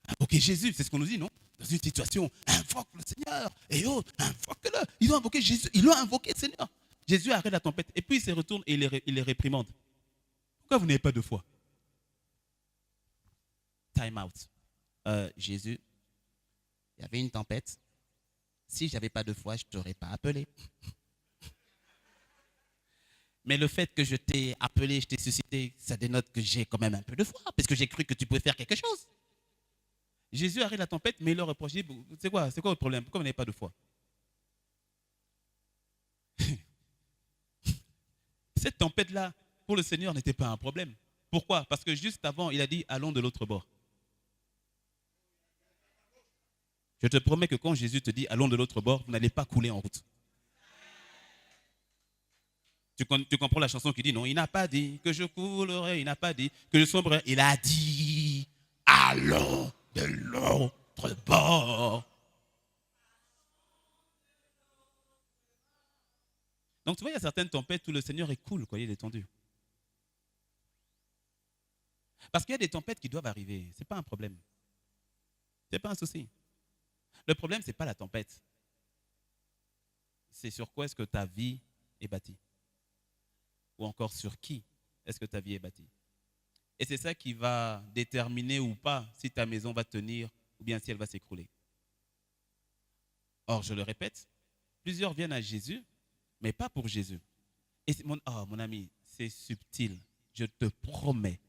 invoqué Jésus, c'est ce qu'on nous dit, non? Dans une situation, invoque le Seigneur. Et autres, invoque-le. Ils ont invoqué Jésus, ils l'ont invoqué le Seigneur. Jésus arrête la tempête. Et puis il se retourne et il les réprimande. Pourquoi vous n'avez pas de foi? Time out. Jésus, il y avait une tempête. Si je n'avais pas de foi, je ne t'aurais pas appelé. Mais le fait que je t'ai appelé, je t'ai suscité, ça dénote que j'ai quand même un peu de foi, parce que j'ai cru que tu pouvais faire quelque chose. Jésus arrête la tempête, mais il leur reproche, c'est quoi le problème? Pourquoi vous n'avez pas de foi? Cette tempête-là, pour le Seigneur, n'était pas un problème. Pourquoi? Parce que juste avant, il a dit, allons de l'autre bord. Je te promets que quand Jésus te dit, allons de l'autre bord, vous n'allez pas couler en route. Tu comprends la chanson qui dit, non, il n'a pas dit que je coulerai, il n'a pas dit que je sombrerai. Il a dit, allons de l'autre bord. Donc tu vois, il y a certaines tempêtes où le Seigneur est cool, quoi, il est détendu. Parce qu'il y a des tempêtes qui doivent arriver, ce n'est pas un problème. Ce n'est pas un souci. Le problème, ce n'est pas la tempête. C'est sur quoi est-ce que ta vie est bâtie. Ou encore sur qui est-ce que ta vie est bâtie. Et c'est ça qui va déterminer ou pas si ta maison va tenir ou bien si elle va s'écrouler. Or, je le répète, plusieurs viennent à Jésus, mais pas pour Jésus. Et mon ami, c'est subtil. Je te promets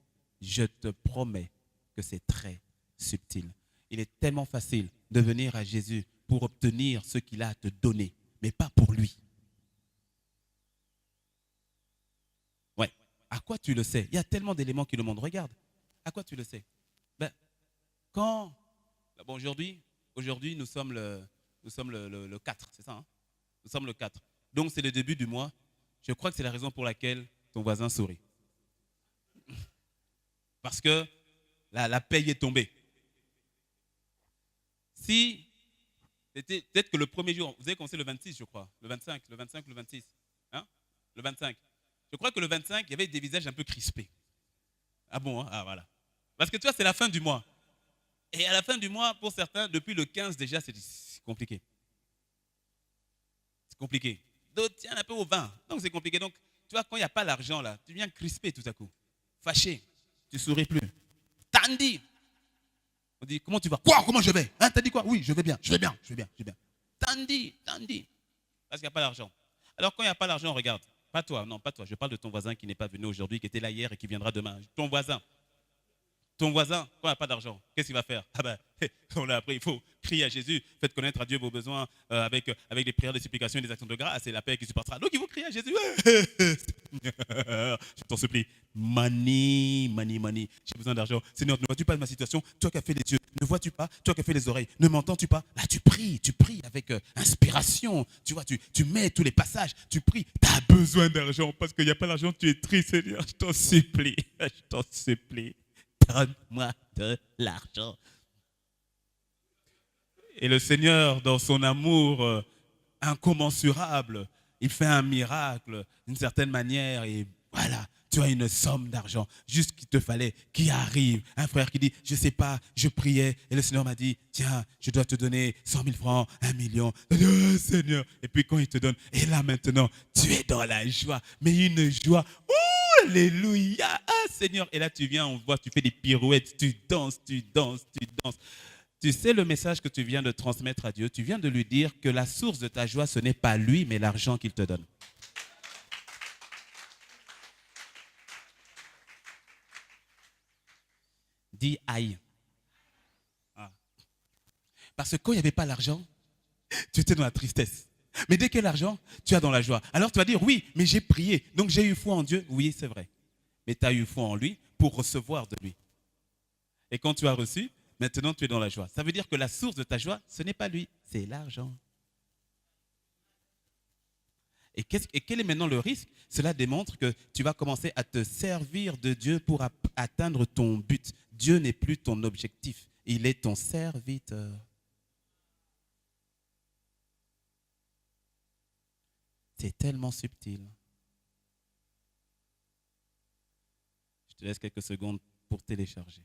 que c'est très subtil. Il est tellement facile de venir à Jésus pour obtenir ce qu'il a à te donner, mais pas pour lui. Ouais. À quoi tu le sais? Il y a tellement d'éléments qui le montrent. Regarde. À quoi tu le sais? Ben, aujourd'hui, nous sommes le 4, c'est ça, hein? Nous sommes le 4. Donc, c'est le début du mois. Je crois que c'est la raison pour laquelle ton voisin sourit. Parce que la paye est tombée. Si, peut-être que le premier jour, vous avez commencé le 26, je crois, le 25, le 26, hein? Le 25. Je crois que le 25, il y avait des visages un peu crispés. Ah bon, hein? Ah voilà. Parce que tu vois, c'est la fin du mois. Et à la fin du mois, pour certains, depuis le 15 déjà, c'est compliqué. C'est compliqué. D'autres tiennent un peu au 20. Donc c'est compliqué. Donc, tu vois, quand il n'y a pas l'argent là, tu viens crispé tout à coup. Fâché. Tu ne souris plus. Tandy. On dit, comment tu vas? Quoi? Comment je vais? Hein, t'as dit quoi? Oui, je vais bien. Tandy. Parce qu'il n'y a pas d'argent. Alors quand il n'y a pas d'argent, regarde. Pas toi, non, pas toi. Je parle de ton voisin qui n'est pas venu aujourd'hui, qui était là hier et qui viendra demain. Ton voisin, quand il n'a pas d'argent, qu'est-ce qu'il va faire? Ah ben, on l'a appris, il faut crier à Jésus. Faites connaître à Dieu vos besoins avec des prières de supplication et des actions de grâce et la paix qui supportera. Donc il faut crier à Jésus. Je t'en supplie. Money. J'ai besoin d'argent. Seigneur, ne vois-tu pas ma situation? Toi qui as fait les yeux, ne vois-tu pas? Toi qui as fait les oreilles, ne m'entends-tu pas? Là, tu pries avec inspiration. Tu vois, tu mets tous les passages, tu pries. Tu as besoin d'argent parce qu'il n'y a pas d'argent, tu es triste, Seigneur. Je t'en supplie. Donne-moi de l'argent. Et le Seigneur, dans son amour incommensurable, il fait un miracle d'une certaine manière et voilà, tu as une somme d'argent, juste qu'il te fallait, qui arrive. Un frère qui dit, je ne sais pas, je priais et le Seigneur m'a dit, tiens, je dois te donner 100 000 francs, 1 million. Oh, Seigneur. Et puis quand il te donne, et là maintenant, tu es dans la joie, mais une joie. Alléluia, Seigneur. Et là, tu viens, on voit, tu fais des pirouettes, tu danses. Tu sais le message que tu viens de transmettre à Dieu. Tu viens de lui dire que la source de ta joie, ce n'est pas lui, mais l'argent qu'il te donne. Dis aïe. Ah. Parce que quand il n'y avait pas l'argent, tu étais dans la tristesse. Mais dès qu'il y a l'argent, tu es dans la joie. Alors tu vas dire, oui, mais j'ai prié, donc j'ai eu foi en Dieu. Oui, c'est vrai. Mais tu as eu foi en lui pour recevoir de lui. Et quand tu as reçu, maintenant tu es dans la joie. Ça veut dire que la source de ta joie, ce n'est pas lui, c'est l'argent. Et quel est maintenant le risque? Cela démontre que tu vas commencer à te servir de Dieu pour atteindre ton but. Dieu n'est plus ton objectif, il est ton serviteur. C'est tellement subtil. Je te laisse quelques secondes pour télécharger.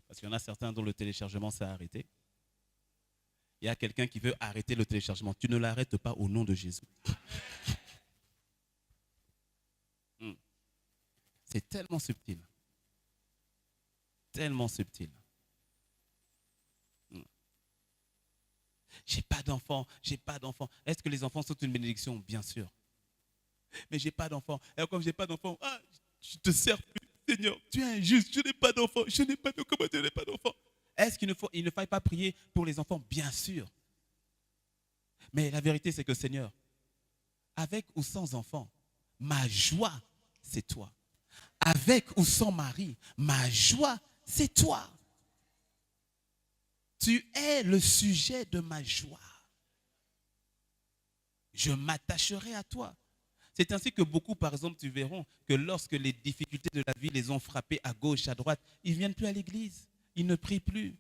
Parce qu'il y en a certains dont le téléchargement s'est arrêté. Il y a quelqu'un qui veut arrêter le téléchargement. Tu ne l'arrêtes pas au nom de Jésus. C'est tellement subtil. Tellement subtil. J'ai pas d'enfant, j'ai pas d'enfant. Est-ce que les enfants sont une bénédiction? Bien sûr. Mais j'ai pas d'enfant. Et comme j'ai pas d'enfant, je te sers plus. Seigneur, tu es injuste, je n'ai pas d'enfant, je n'ai pas de comment tu n'as pas d'enfant. Est-ce qu'il ne faille pas prier pour les enfants? Bien sûr. Mais la vérité, c'est que Seigneur, avec ou sans enfant, ma joie, c'est toi. Avec ou sans mari, ma joie, c'est toi. Tu es le sujet de ma joie. Je m'attacherai à toi. C'est ainsi que beaucoup, par exemple, tu verras que lorsque les difficultés de la vie les ont frappés à gauche, à droite, ils ne viennent plus à l'église. Ils ne prient plus.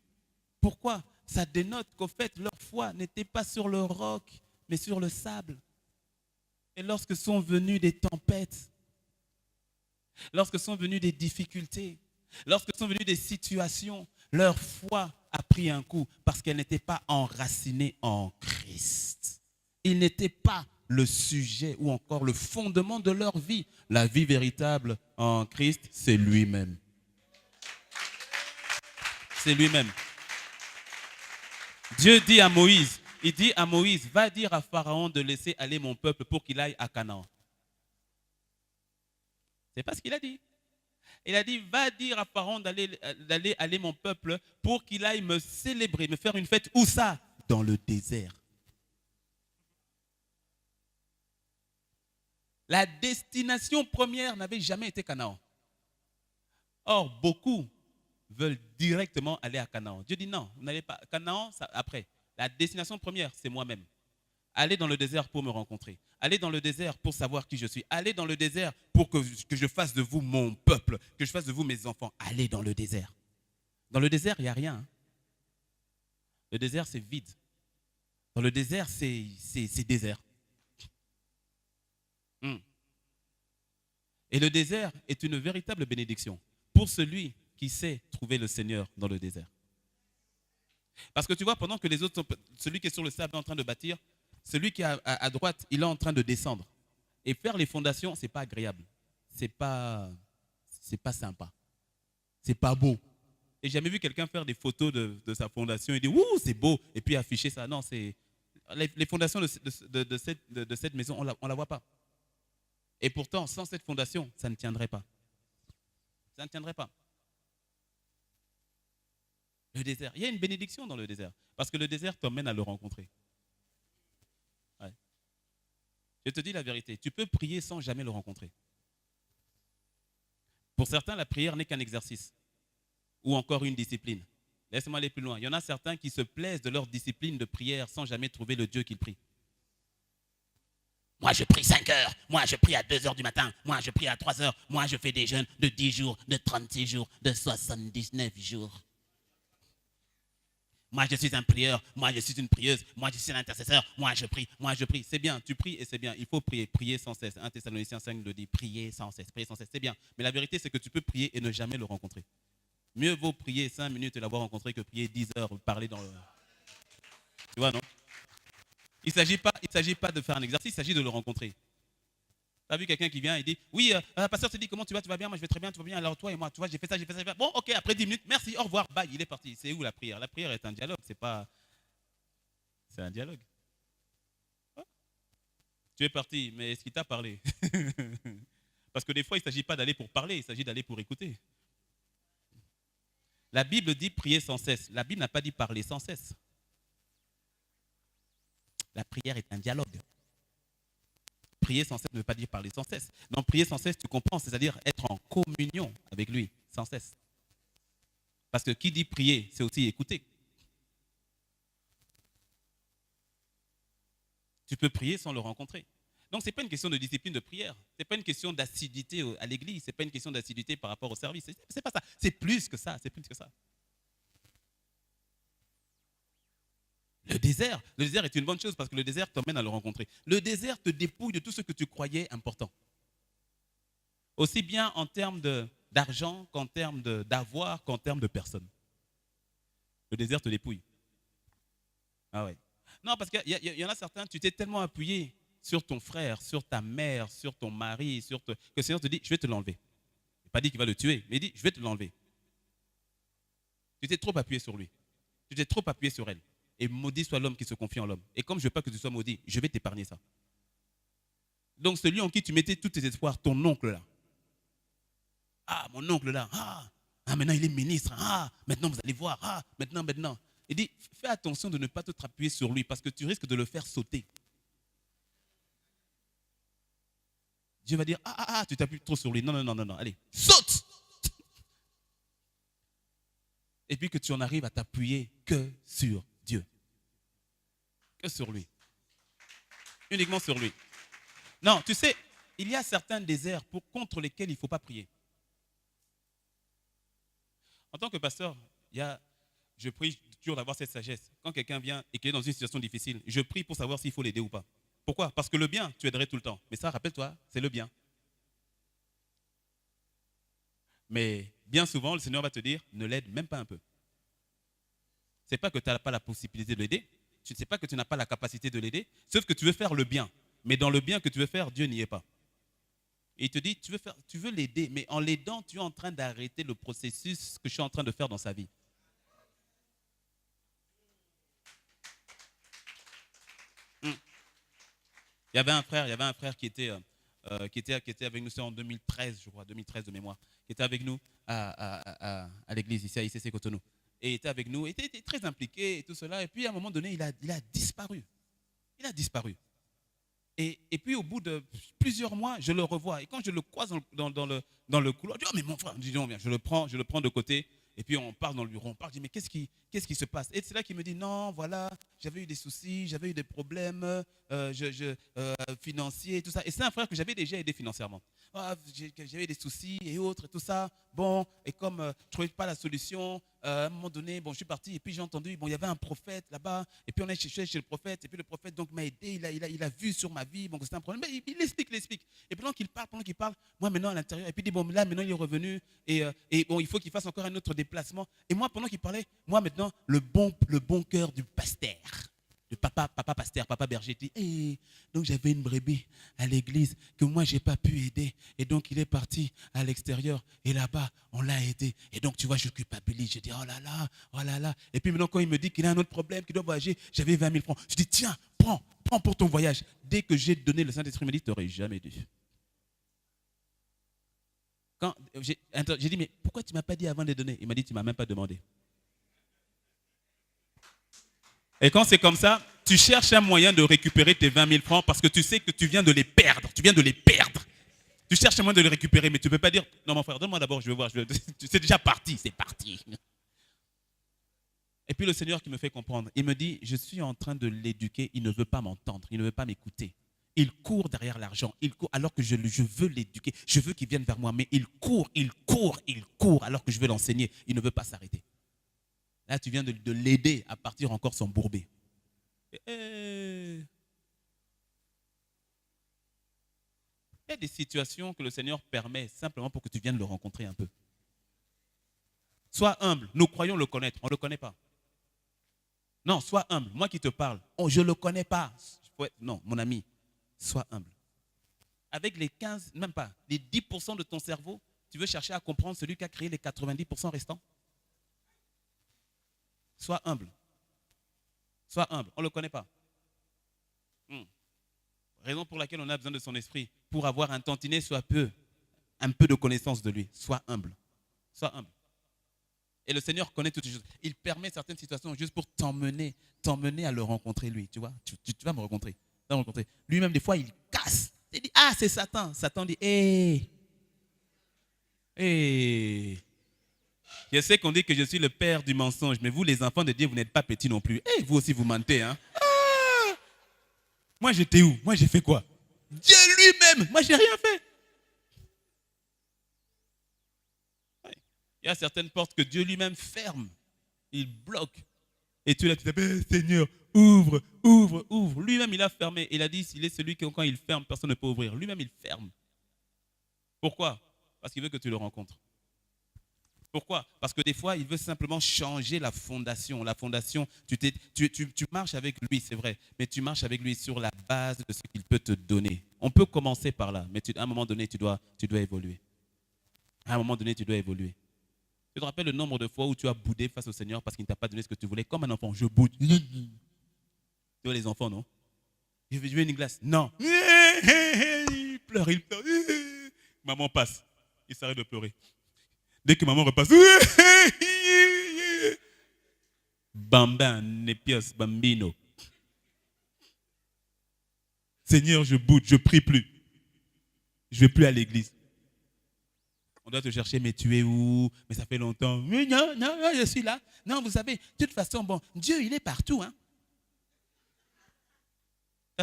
Pourquoi? Ça dénote qu'au fait, leur foi n'était pas sur le roc, mais sur le sable. Et lorsque sont venues des tempêtes, lorsque sont venues des difficultés, lorsque sont venues des situations, leur foi a pris un coup parce qu'elle n'était pas enracinée en Christ. Ils n'étaient pas le sujet ou encore le fondement de leur vie. La vie véritable en Christ, c'est lui-même. C'est lui-même. Dieu dit à Moïse, il dit à Moïse, va dire à Pharaon de laisser aller mon peuple pour qu'il aille à Canaan. C'est pas ce qu'il a dit. Il a dit, va dire à Pharaon d'aller aller mon peuple pour qu'il aille me célébrer, me faire une fête. Où ça? Dans le désert. La destination première n'avait jamais été Canaan. Or, beaucoup veulent directement aller à Canaan. Dieu dit non, vous n'allez pas. Canaan, ça, après. La destination première, c'est moi-même. Allez dans le désert pour me rencontrer. Allez dans le désert pour savoir qui je suis. Allez dans le désert pour que je fasse de vous mon peuple, que je fasse de vous mes enfants. Allez dans le désert. Dans le désert, il n'y a rien. Hein. Le désert, c'est vide. Dans le désert, c'est désert. Et le désert est une véritable bénédiction pour celui qui sait trouver le Seigneur dans le désert. Parce que tu vois, pendant que les autres, celui qui est sur le sable est en train de bâtir, celui qui est à droite, il est en train de descendre. Et faire les fondations, ce n'est pas agréable. Ce n'est pas sympa. Ce n'est pas beau. Et j'ai jamais vu quelqu'un faire des photos de sa fondation et dire « Ouh, c'est beau !» et puis afficher ça. Non, c'est les fondations de cette maison, on ne la voit pas. Et pourtant, sans cette fondation, ça ne tiendrait pas. Ça ne tiendrait pas. Le désert. Il y a une bénédiction dans le désert. Parce que le désert t'emmène à le rencontrer. Ouais. Je te dis la vérité. Tu peux prier sans jamais le rencontrer. Pour certains, la prière n'est qu'un exercice. Ou encore une discipline. Laisse-moi aller plus loin. Il y en a certains qui se plaisent de leur discipline de prière sans jamais trouver le Dieu qu'ils prient. Moi, je prie 5 heures. Moi, je prie à 2 heures du matin. Moi, je prie à 3 heures. Moi, je fais des jeûnes de 10 jours, de 36 jours, de 79 jours. Moi, je suis un prieur. Moi, je suis une prieuse. Moi, je suis un intercesseur. Moi, je prie. Moi, je prie. C'est bien. Tu pries et c'est bien. Il faut prier. Prier sans cesse. 1 Thessaloniciens 5 le dit. Prier sans cesse. Prier sans cesse. C'est bien. Mais la vérité, c'est que tu peux prier et ne jamais le rencontrer. Mieux vaut prier 5 minutes et l'avoir rencontré que prier 10 heures, parler dans le... Tu vois, non? Il ne s'agit pas de faire un exercice, il s'agit de le rencontrer. Tu as vu quelqu'un qui vient et dit, oui, pasteur te dit, comment tu vas bien, moi je vais très bien, tu vas bien, alors toi et moi, tu vois, j'ai fait ça. Bon, ok, après 10 minutes, merci, au revoir, bye, il est parti. C'est où la prière? La prière est un dialogue, c'est un dialogue. Ah, tu es parti, mais est-ce qu'il t'a parlé? Parce que des fois, il ne s'agit pas d'aller pour parler, il s'agit d'aller pour écouter. La Bible dit prier sans cesse. La Bible n'a pas dit parler sans cesse. La prière est un dialogue. Prier sans cesse ne veut pas dire parler sans cesse. Non, prier sans cesse, tu comprends, c'est-à-dire être en communion avec lui, sans cesse. Parce que qui dit prier, c'est aussi écouter. Tu peux prier sans le rencontrer. Donc, ce n'est pas une question de discipline de prière. Ce n'est pas une question d'assiduité à l'église. Ce n'est pas une question d'assiduité par rapport au service. C'est pas ça. C'est plus que ça. C'est plus que ça. Le désert est une bonne chose parce que le désert t'emmène à le rencontrer. Le désert te dépouille de tout ce que tu croyais important. Aussi bien en termes d'argent qu'en termes d'avoir, qu'en termes de personnes. Le désert te dépouille. Ah ouais. Non, parce qu'il y en a certains, tu t'es tellement appuyé sur ton frère, sur ta mère, sur ton mari, que le Seigneur te dit, je vais te l'enlever. Il n'a pas dit qu'il va le tuer, mais il dit, je vais te l'enlever. Tu t'es trop appuyé sur lui. Tu t'es trop appuyé sur elle. Et maudit soit l'homme qui se confie en l'homme. Et comme je ne veux pas que tu sois maudit, je vais t'épargner ça. Donc celui en qui tu mettais tous tes espoirs, ton oncle là. Ah, mon oncle là. Ah, maintenant il est ministre. Ah, maintenant vous allez voir. Ah, maintenant. Il dit, fais attention de ne pas te appuyer sur lui parce que tu risques de le faire sauter. Dieu va dire, tu t'appuies trop sur lui. Non, allez, saute. Et puis que tu en arrives à t'appuyer que sur Dieu. Que sur lui. Uniquement sur lui. Non, tu sais, il y a certains déserts contre lesquels il ne faut pas prier. En tant que pasteur, je prie toujours d'avoir cette sagesse. Quand quelqu'un vient et qu'il est dans une situation difficile, je prie pour savoir s'il faut l'aider ou pas. Pourquoi? Parce que le bien, tu aiderais tout le temps. Mais ça, rappelle-toi, c'est le bien. Mais bien souvent, le Seigneur va te dire, ne l'aide même pas un peu. Ce n'est pas que tu n'as pas la possibilité de l'aider. Tu ne sais pas que tu n'as pas la capacité de l'aider. Sauf que tu veux faire le bien. Mais dans le bien que tu veux faire, Dieu n'y est pas. Et il te dit, tu veux l'aider, mais en l'aidant, tu es en train d'arrêter le processus que je suis en train de faire dans sa vie. Il y avait un frère qui était avec nous, c'est en 2013, je crois, 2013 de mémoire, qui était avec nous à l'église ici à ICC Cotonou. Et il était avec nous, il était très impliqué et tout cela. Et puis à un moment donné, il a disparu. Il a disparu. Et puis au bout de plusieurs mois, je le revois. Et quand je le croise dans le couloir, je dis, oh mais mon frère, je dis, non, viens, je le prends de côté. Et puis on parle dans le bureau, on parle, je dis, mais qu'est-ce qui se passe? Et c'est là qu'il me dit, non, voilà, j'avais eu des soucis, j'avais eu des problèmes financiers, tout ça. Et c'est un frère que j'avais déjà aidé financièrement. J'avais des soucis et autres, et tout ça. Bon, et comme je ne trouvais pas la solution, à un moment donné, bon, je suis parti, et puis j'ai entendu, bon, il y avait un prophète là-bas, et puis on est chez le prophète, et puis le prophète donc m'a aidé, il a vu sur ma vie, bon, c'était un problème. Mais il explique. Et pendant qu'il parle, moi maintenant à l'intérieur, et puis il dit, bon, là maintenant il est revenu, et bon, il faut qu'il fasse encore un autre déplacement. Et moi, pendant qu'il parlait, moi maintenant, le bon cœur du pasteur, de papa pasteur, papa berger, dit, hey, donc j'avais une brebis à l'église que moi j'ai pas pu aider, et donc il est parti à l'extérieur, et là-bas on l'a aidé, et donc tu vois je culpabilise, je dis oh là là, et puis maintenant quand il me dit qu'il a un autre problème, qu'il doit voyager, j'avais 20 000 francs, je dis tiens, prends pour ton voyage. Dès que j'ai donné, le Saint-Esprit me dit, tu n'aurais jamais dû. Quand j'ai dit, mais pourquoi tu ne m'as pas dit avant de donner? Il m'a dit, tu ne m'as même pas demandé. Et quand c'est comme ça, tu cherches un moyen de récupérer tes 20 000 francs parce que tu sais que tu viens de les perdre. Tu cherches un moyen de les récupérer, mais tu ne peux pas dire, non mon frère, donne-moi d'abord, je veux voir. C'est déjà parti, c'est parti. Et puis le Seigneur qui me fait comprendre, il me dit, je suis en train de l'éduquer, il ne veut pas m'entendre, il ne veut pas m'écouter. Il court derrière l'argent, il court alors que je veux l'éduquer, je veux qu'il vienne vers moi, mais il court alors que je veux l'enseigner, il ne veut pas s'arrêter. Là, tu viens de l'aider à partir encore son bourbé. Il y a des situations que le Seigneur permet simplement pour que tu viennes le rencontrer un peu. Sois humble. Nous croyons le connaître. On ne le connaît pas. Non, sois humble. Moi qui te parle, je ne le connais pas. Non, mon ami, sois humble. Avec les 15, même pas, les 10% de ton cerveau, tu veux chercher à comprendre celui qui a créé les 90% restants? Sois humble. Sois humble. On ne le connaît pas. Raison pour laquelle on a besoin de son esprit. Pour avoir un tantinet, soit un peu de connaissance de lui. Sois humble. Sois humble. Et le Seigneur connaît toutes les choses. Il permet certaines situations juste pour t'emmener à le rencontrer lui. Tu vois, tu vas me rencontrer. Lui-même, des fois, il casse. Il dit, c'est Satan. Satan dit, hé. Je sais qu'on dit que je suis le père du mensonge, mais vous, les enfants de Dieu, vous n'êtes pas petits non plus. Vous aussi, vous mentez. Hein? Moi, j'étais où? Moi, j'ai fait quoi? Dieu lui-même. Moi, j'ai rien fait. Il y a certaines portes que Dieu lui-même ferme. Il bloque. Et tu t'appelles, Seigneur, ouvre. Lui-même, il a fermé. Il a dit, il est celui que quand il ferme, personne ne peut ouvrir. Lui-même, il ferme. Pourquoi? Parce qu'il veut que tu le rencontres. Pourquoi? Parce que des fois, il veut simplement changer la fondation. La fondation, tu marches avec lui, c'est vrai, mais tu marches avec lui sur la base de ce qu'il peut te donner. On peut commencer par là, mais à un moment donné, tu dois évoluer. À un moment donné, tu dois évoluer. Tu te rappelles le nombre de fois où tu as boudé face au Seigneur parce qu'il ne t'a pas donné ce que tu voulais, comme un enfant. Je boude. Tu vois les enfants, non? Je veux une glace. Non. Il pleure, il pleure. Maman passe. Il s'arrête de pleurer. Dès que maman repasse. Bambin, nepios, bambino. Seigneur, je boude, je prie plus. Je ne vais plus à l'église. On doit te chercher, mais tu es où? Mais ça fait longtemps. Mais non, non, je suis là. Non, vous savez, de toute façon, bon, Dieu, il est partout. Hein.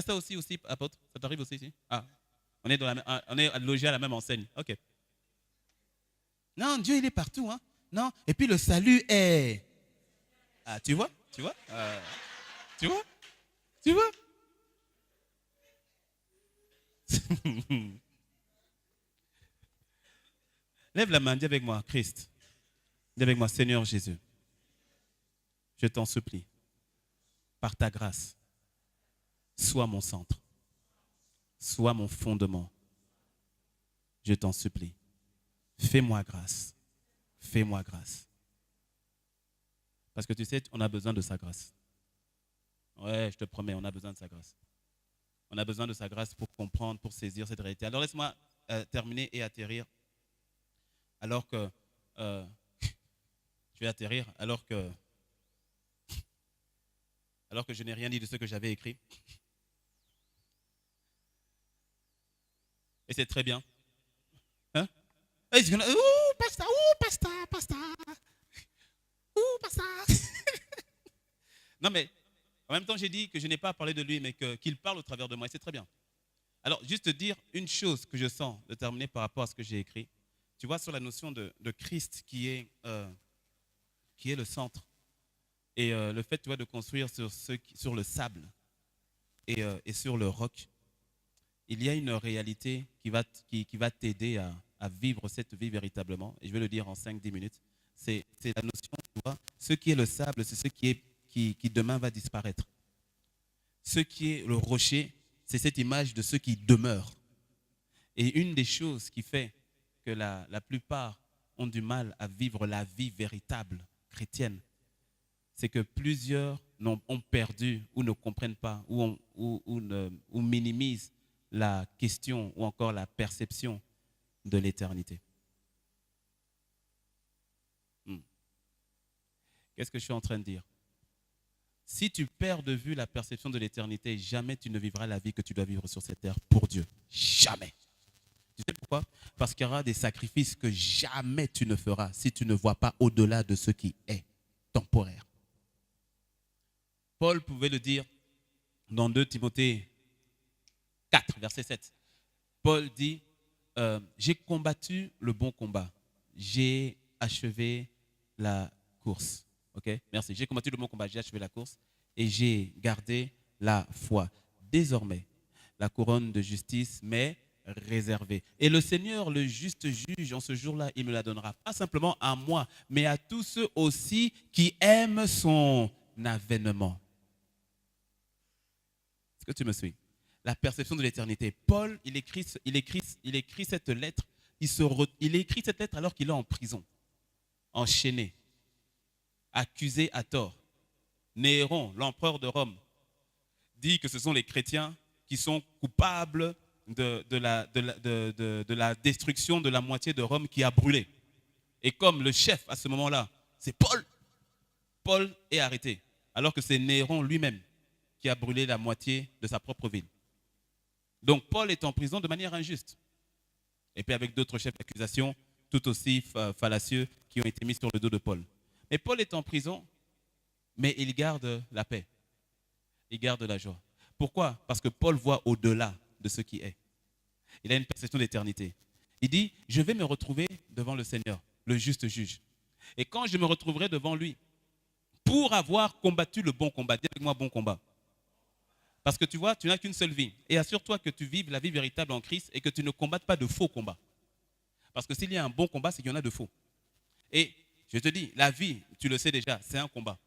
Ça aussi, apôtre? Ça t'arrive aussi ici? Ah, on est logé à la même enseigne. Ok. Non, Dieu, il est partout. Hein. Non, et puis le salut est... Ah, tu vois? Tu vois? Tu vois? Tu vois? Lève la main, dis avec moi, Christ. Dis avec moi, Seigneur Jésus. Je t'en supplie, par ta grâce, sois mon centre, sois mon fondement. Je t'en supplie. Fais-moi grâce. Fais-moi grâce. Parce que tu sais, on a besoin de sa grâce. Ouais, je te promets, on a besoin de sa grâce. On a besoin de sa grâce pour comprendre, pour saisir cette réalité. Alors laisse-moi terminer et atterrir. Alors que je vais atterrir, alors que je n'ai rien dit de ce que j'avais écrit. Et c'est très bien. Hein? Ouh, pasteur, pasteur. Non, mais en même temps, j'ai dit que je n'ai pas parlé de lui, mais qu'il parle au travers de moi. Et c'est très bien. Alors, juste te dire une chose que je sens de terminer par rapport à ce que j'ai écrit. Tu vois, sur la notion de Christ qui est le centre. Et le fait, tu vois, de construire sur le sable et sur le roc, il y a une réalité qui va t'aider à vivre cette vie véritablement. Et je vais le dire en 5-10 minutes. C'est la notion, tu vois, ce qui est le sable, c'est ce qui demain va disparaître. Ce qui est le rocher, c'est cette image de ce qui demeure. Et une des choses qui fait que la plupart ont du mal à vivre la vie véritable chrétienne, c'est que plusieurs ont perdu ou ne comprennent pas ou minimisent la question ou encore la perception de l'éternité. Qu'est-ce que je suis en train de dire? Si tu perds de vue la perception de l'éternité, jamais tu ne vivras la vie que tu dois vivre sur cette terre pour Dieu. Jamais. Tu sais pourquoi? Parce qu'il y aura des sacrifices que jamais tu ne feras si tu ne vois pas au-delà de ce qui est temporaire. Paul pouvait le dire dans 2 Timothée 4, verset 7. Paul dit, j'ai combattu le bon combat. J'ai achevé la course. Ok, merci. J'ai combattu le bon combat, j'ai achevé la course et j'ai gardé la foi. Désormais, la couronne de justice m'est réservée. Et le Seigneur, le juste juge, en ce jour-là, il me la donnera. Pas simplement à moi, mais à tous ceux aussi qui aiment son avènement. Est-ce que tu me suis? La perception de l'éternité. Paul, il écrit cette lettre. Il écrit cette lettre alors qu'il est en prison, enchaîné, accusé à tort. Néron, l'empereur de Rome, dit que ce sont les chrétiens qui sont coupables de la destruction de la moitié de Rome qui a brûlé. Et comme le chef à ce moment-là, c'est Paul, Paul est arrêté, alors que c'est Néron lui-même qui a brûlé la moitié de sa propre ville. Donc Paul est en prison de manière injuste. Et puis avec d'autres chefs d'accusation tout aussi fallacieux qui ont été mis sur le dos de Paul. Mais Paul est en prison, mais il garde la paix. Il garde la joie. Pourquoi? Parce que Paul voit au-delà de ce qui est. Il a une perception d'éternité. Il dit, je vais me retrouver devant le Seigneur, le juste juge. Et quand je me retrouverai devant lui, pour avoir combattu le bon combat, dis avec moi bon combat. Parce que tu vois, tu n'as qu'une seule vie. Et assure-toi que tu vives la vie véritable en Christ et que tu ne combattes pas de faux combats. Parce que s'il y a un bon combat, c'est qu'il y en a de faux. Et je te dis, la vie, tu le sais déjà, c'est un combat.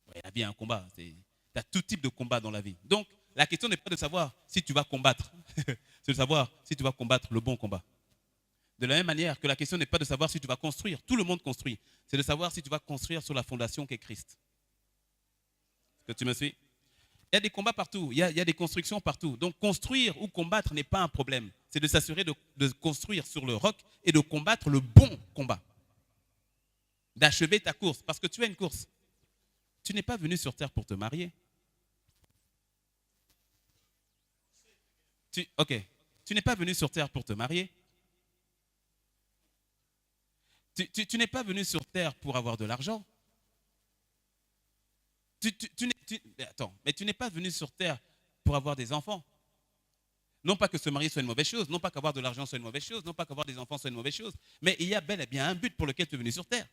Ouais, la vie est un combat. Tu as tout type de combat dans la vie. Donc, la question n'est pas de savoir si tu vas combattre. C'est de savoir si tu vas combattre le bon combat. De la même manière que la question n'est pas de savoir si tu vas construire. Tout le monde construit. C'est de savoir si tu vas construire sur la fondation qu'est Christ. Est-ce que tu me suis? Il y a des combats partout. Il y a des constructions partout. Donc, construire ou combattre n'est pas un problème. C'est de s'assurer de construire sur le roc et de combattre le bon combat. D'achever ta course. Parce que tu as une course. Tu n'es pas venu sur terre pour te marier. Ok. Tu n'es pas venu sur terre pour te marier. Tu n'es pas venu sur terre pour avoir de l'argent. Attends, mais tu n'es pas venu sur terre pour avoir des enfants. Non pas que se marier soit une mauvaise chose, non pas qu'avoir de l'argent soit une mauvaise chose, non pas qu'avoir des enfants soit une mauvaise chose, mais il y a bel et bien un but pour lequel tu es venu sur terre.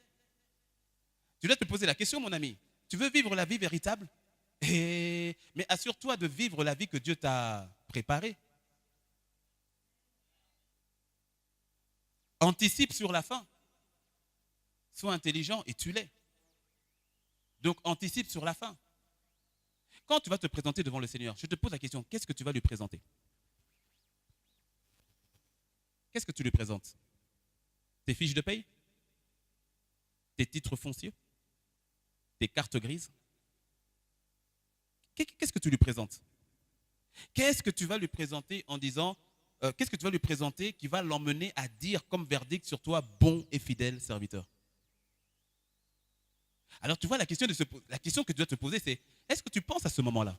Tu dois te poser la question, mon ami. Tu veux vivre la vie véritable? Mais assure-toi de vivre la vie que Dieu t'a préparée. Anticipe sur la fin. Sois intelligent et tu l'es. Donc anticipe sur la fin. Quand tu vas te présenter devant le Seigneur, je te pose la question, qu'est-ce que tu vas lui présenter? Qu'est-ce que tu lui présentes? Tes fiches de paye? Tes titres fonciers? Tes cartes grises? Qu'est-ce que tu lui présentes? Qu'est-ce que tu vas lui présenter en disant, qu'est-ce que tu vas lui présenter qui va l'emmener à dire comme verdict sur toi, bon et fidèle serviteur? Alors tu vois, la question que tu dois te poser, c'est, est-ce que tu penses à ce moment-là?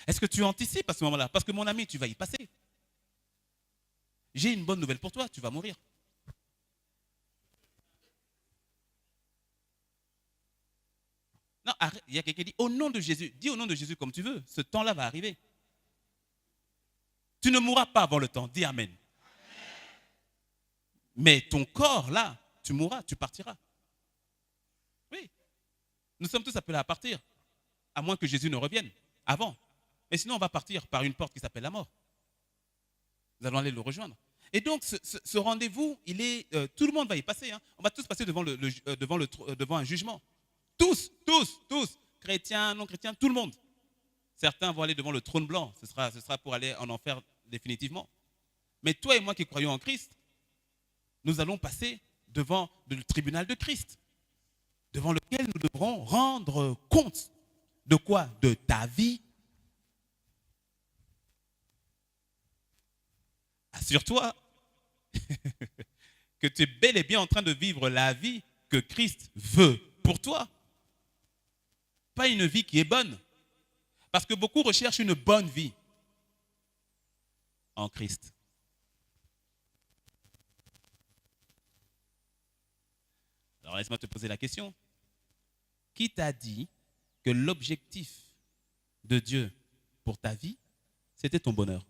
Est-ce que tu anticipes à ce moment-là? Parce que mon ami, tu vas y passer. J'ai une bonne nouvelle pour toi, tu vas mourir. Non, arrête, il y a quelqu'un qui dit, au nom de Jésus, dis au nom de Jésus comme tu veux, ce temps-là va arriver. Tu ne mourras pas avant le temps, dis Amen. Mais ton corps, là, tu mourras, tu partiras. Oui, nous sommes tous appelés à partir, à moins que Jésus ne revienne avant. Mais sinon, on va partir par une porte qui s'appelle la mort. Nous allons aller le rejoindre. Et donc, ce rendez-vous, tout le monde va y passer. Hein. On va tous passer devant un jugement. Tous, chrétiens, non chrétiens, tout le monde. Certains vont aller devant le trône blanc. Ce sera pour aller en enfer définitivement. Mais toi et moi qui croyons en Christ, nous allons passer devant le tribunal de Christ, devant lequel nous devrons rendre compte. De quoi? De ta vie. Assure-toi que tu es bel et bien en train de vivre la vie que Christ veut pour toi. Pas une vie qui est bonne. Parce que beaucoup recherchent une bonne vie en Christ. Alors laisse-moi te poser la question. Qui t'a dit que l'objectif de Dieu pour ta vie, c'était ton bonheur?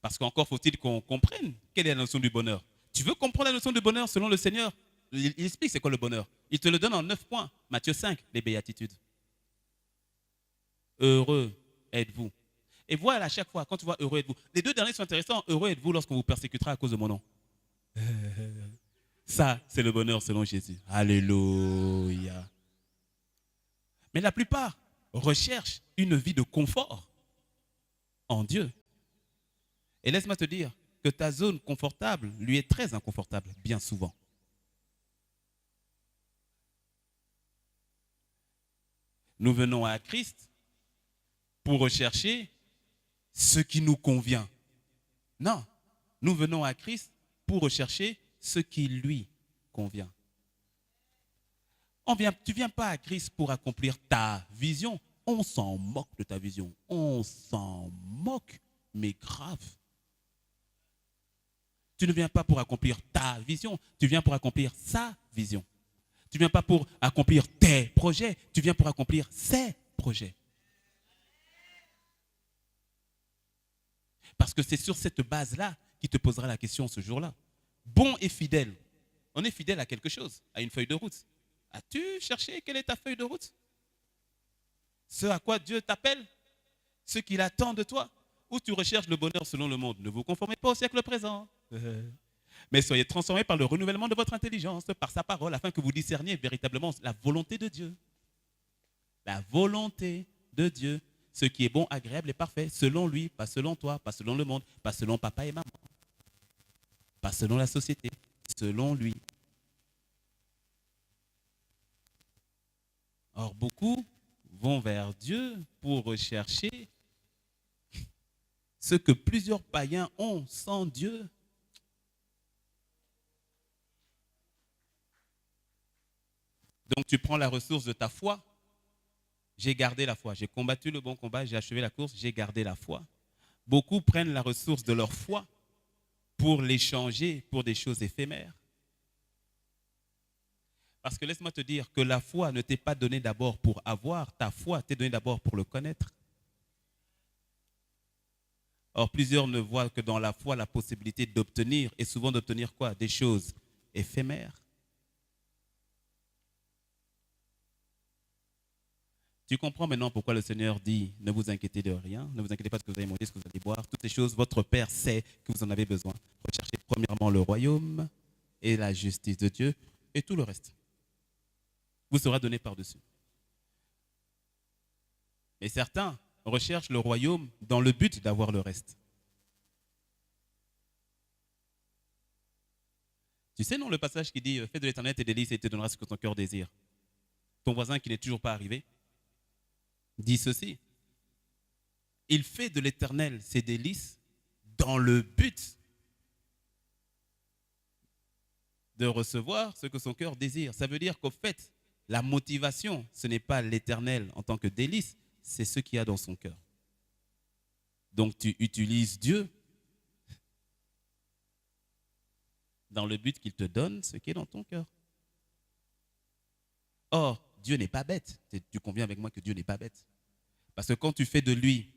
Parce qu'encore faut-il qu'on comprenne quelle est la notion du bonheur. Tu veux comprendre la notion du bonheur selon le Seigneur? Il explique c'est quoi le bonheur. Il te le donne en 9 points. Matthieu 5, les béatitudes. Heureux êtes-vous. Et voilà, à chaque fois, quand tu vois heureux êtes-vous. Les 2 derniers sont intéressants. Heureux êtes-vous lorsqu'on vous persécutera à cause de mon nom. Ça, c'est le bonheur selon Jésus. Alléluia. Mais la plupart recherchent une vie de confort en Dieu. Et laisse-moi te dire que ta zone confortable lui est très inconfortable, bien souvent. Nous venons à Christ pour rechercher ce qui nous convient. Non, nous venons à Christ pour rechercher ce qui lui convient. Tu ne viens pas à Christ pour accomplir ta vision. On s'en moque de ta vision. On s'en moque, mais grave. Tu ne viens pas pour accomplir ta vision, tu viens pour accomplir sa vision. Tu ne viens pas pour accomplir tes projets, tu viens pour accomplir ses projets. Parce que c'est sur cette base-là qu'il te posera la question ce jour-là. Bon et fidèle. On est fidèle à quelque chose, à une feuille de route. As-tu cherché quelle est ta feuille de route? Ce à quoi Dieu t'appelle, ce qu'il attend de toi, ou tu recherches le bonheur selon le monde. Ne vous conformez pas au siècle présent, mais soyez transformés par le renouvellement de votre intelligence, par sa parole, afin que vous discerniez véritablement la volonté de Dieu. La volonté de Dieu, ce qui est bon, agréable et parfait, selon lui, pas selon toi, pas selon le monde, pas selon papa et maman, pas selon la société, selon lui. Or, beaucoup vont vers Dieu pour rechercher ce que plusieurs païens ont sans Dieu. Donc, tu prends la ressource de ta foi. J'ai gardé la foi. J'ai combattu le bon combat, j'ai achevé la course, j'ai gardé la foi. Beaucoup prennent la ressource de leur foi pour l'échanger pour des choses éphémères. Parce que laisse-moi te dire que la foi ne t'est pas donnée d'abord pour avoir, ta foi t'est donnée d'abord pour le connaître. Or, plusieurs ne voient que dans la foi la possibilité d'obtenir, et souvent d'obtenir quoi? Des choses éphémères. Tu comprends maintenant pourquoi le Seigneur dit, ne vous inquiétez de rien, ne vous inquiétez pas de ce que vous allez manger, ce que vous allez boire, toutes ces choses, votre Père sait que vous en avez besoin. Recherchez premièrement le royaume et la justice de Dieu, et tout le reste vous sera donné par-dessus. Mais certains recherchent le royaume dans le but d'avoir le reste. Tu sais, non, le passage qui dit, fais de l'éternel tes délices et il te donnera ce que ton cœur désire. Ton voisin qui n'est toujours pas arrivé dit ceci. Il fait de l'éternel ses délices dans le but de recevoir ce que son cœur désire. Ça veut dire qu'au fait, la motivation, ce n'est pas l'éternel en tant que délice, c'est ce qu'il y a dans son cœur. Donc tu utilises Dieu dans le but qu'il te donne ce qui est dans ton cœur. Or, Dieu n'est pas bête. Tu conviens avec moi que Dieu n'est pas bête. Parce que quand tu fais de lui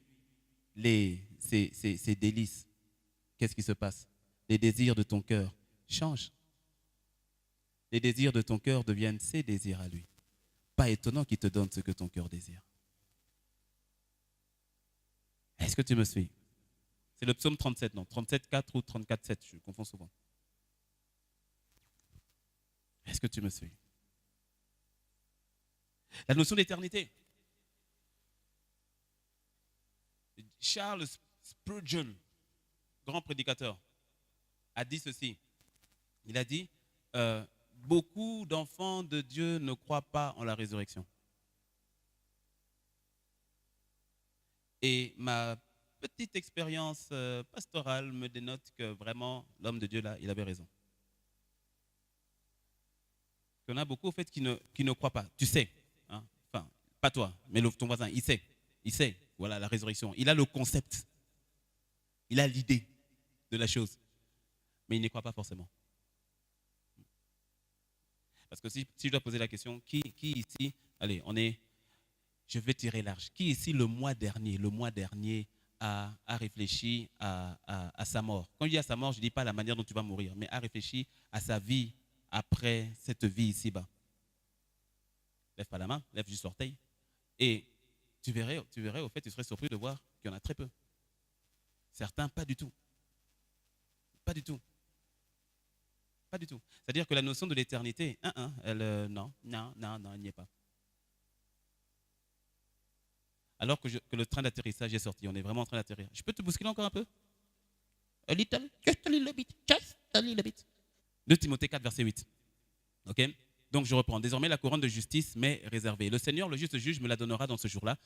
ses délices, qu'est-ce qui se passe? Les désirs de ton cœur changent. Les désirs de ton cœur deviennent ses désirs à lui. Pas étonnant qu'il te donne ce que ton cœur désire. Est-ce que tu me suis? C'est le psaume 37, non, 37,4 ou 34,7, je confonds souvent. Est-ce que tu me suis? La notion d'éternité. Charles Spurgeon, grand prédicateur, a dit ceci. Il a dit, beaucoup d'enfants de Dieu ne croient pas en la résurrection. Et ma petite expérience pastorale me dénote que vraiment, l'homme de Dieu, là, il avait raison. Il y en a beaucoup, au fait, qui ne croient pas. Tu sais, hein? Enfin, pas toi, mais ton voisin, il sait, voilà, la résurrection. Il a le concept, il a l'idée de la chose, mais il n'y croit pas forcément. Parce que si je dois poser la question, qui ici, allez, je vais tirer large, qui ici le mois dernier a réfléchi à sa mort? Quand je dis à sa mort, je ne dis pas la manière dont tu vas mourir, mais a réfléchi à sa vie après cette vie ici-bas. Lève pas la main, lève juste l'orteil. Et tu verrais, au fait, tu serais surpris de voir qu'il y en a très peu. Certains, pas du tout. Pas du tout. Pas du tout. C'est-à-dire que la notion de l'éternité, non, il n'y est pas. Alors que le train d'atterrissage est sorti, on est vraiment en train d'atterrir. Je peux te bousculer encore un peu? A little, just a little bit, just a little bit. 2 Timothée 4, verset 8. Ok? Donc je reprends. Désormais, la couronne de justice m'est réservée. Le Seigneur, le juste juge, me la donnera dans ce jour-là.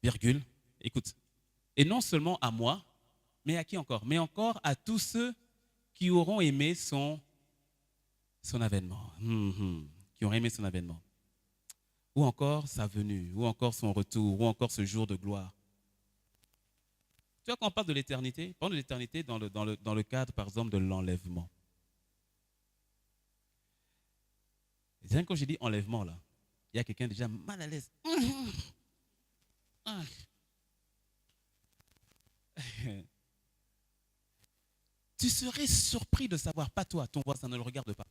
Virgule. Écoute. Et non seulement à moi, mais à qui encore? Mais encore à tous ceux qui auront aimé son avènement. Qui auront aimé son avènement. Ou encore sa venue, ou encore son retour, ou encore ce jour de gloire. Tu vois, quand on parle de l'éternité, parlons de l'éternité dans le cadre, par exemple, de l'enlèvement. Et quand j'ai dit enlèvement, là, il y a quelqu'un déjà mal à l'aise. Tu serais surpris de savoir, pas toi, ton voisin ne le regarde pas.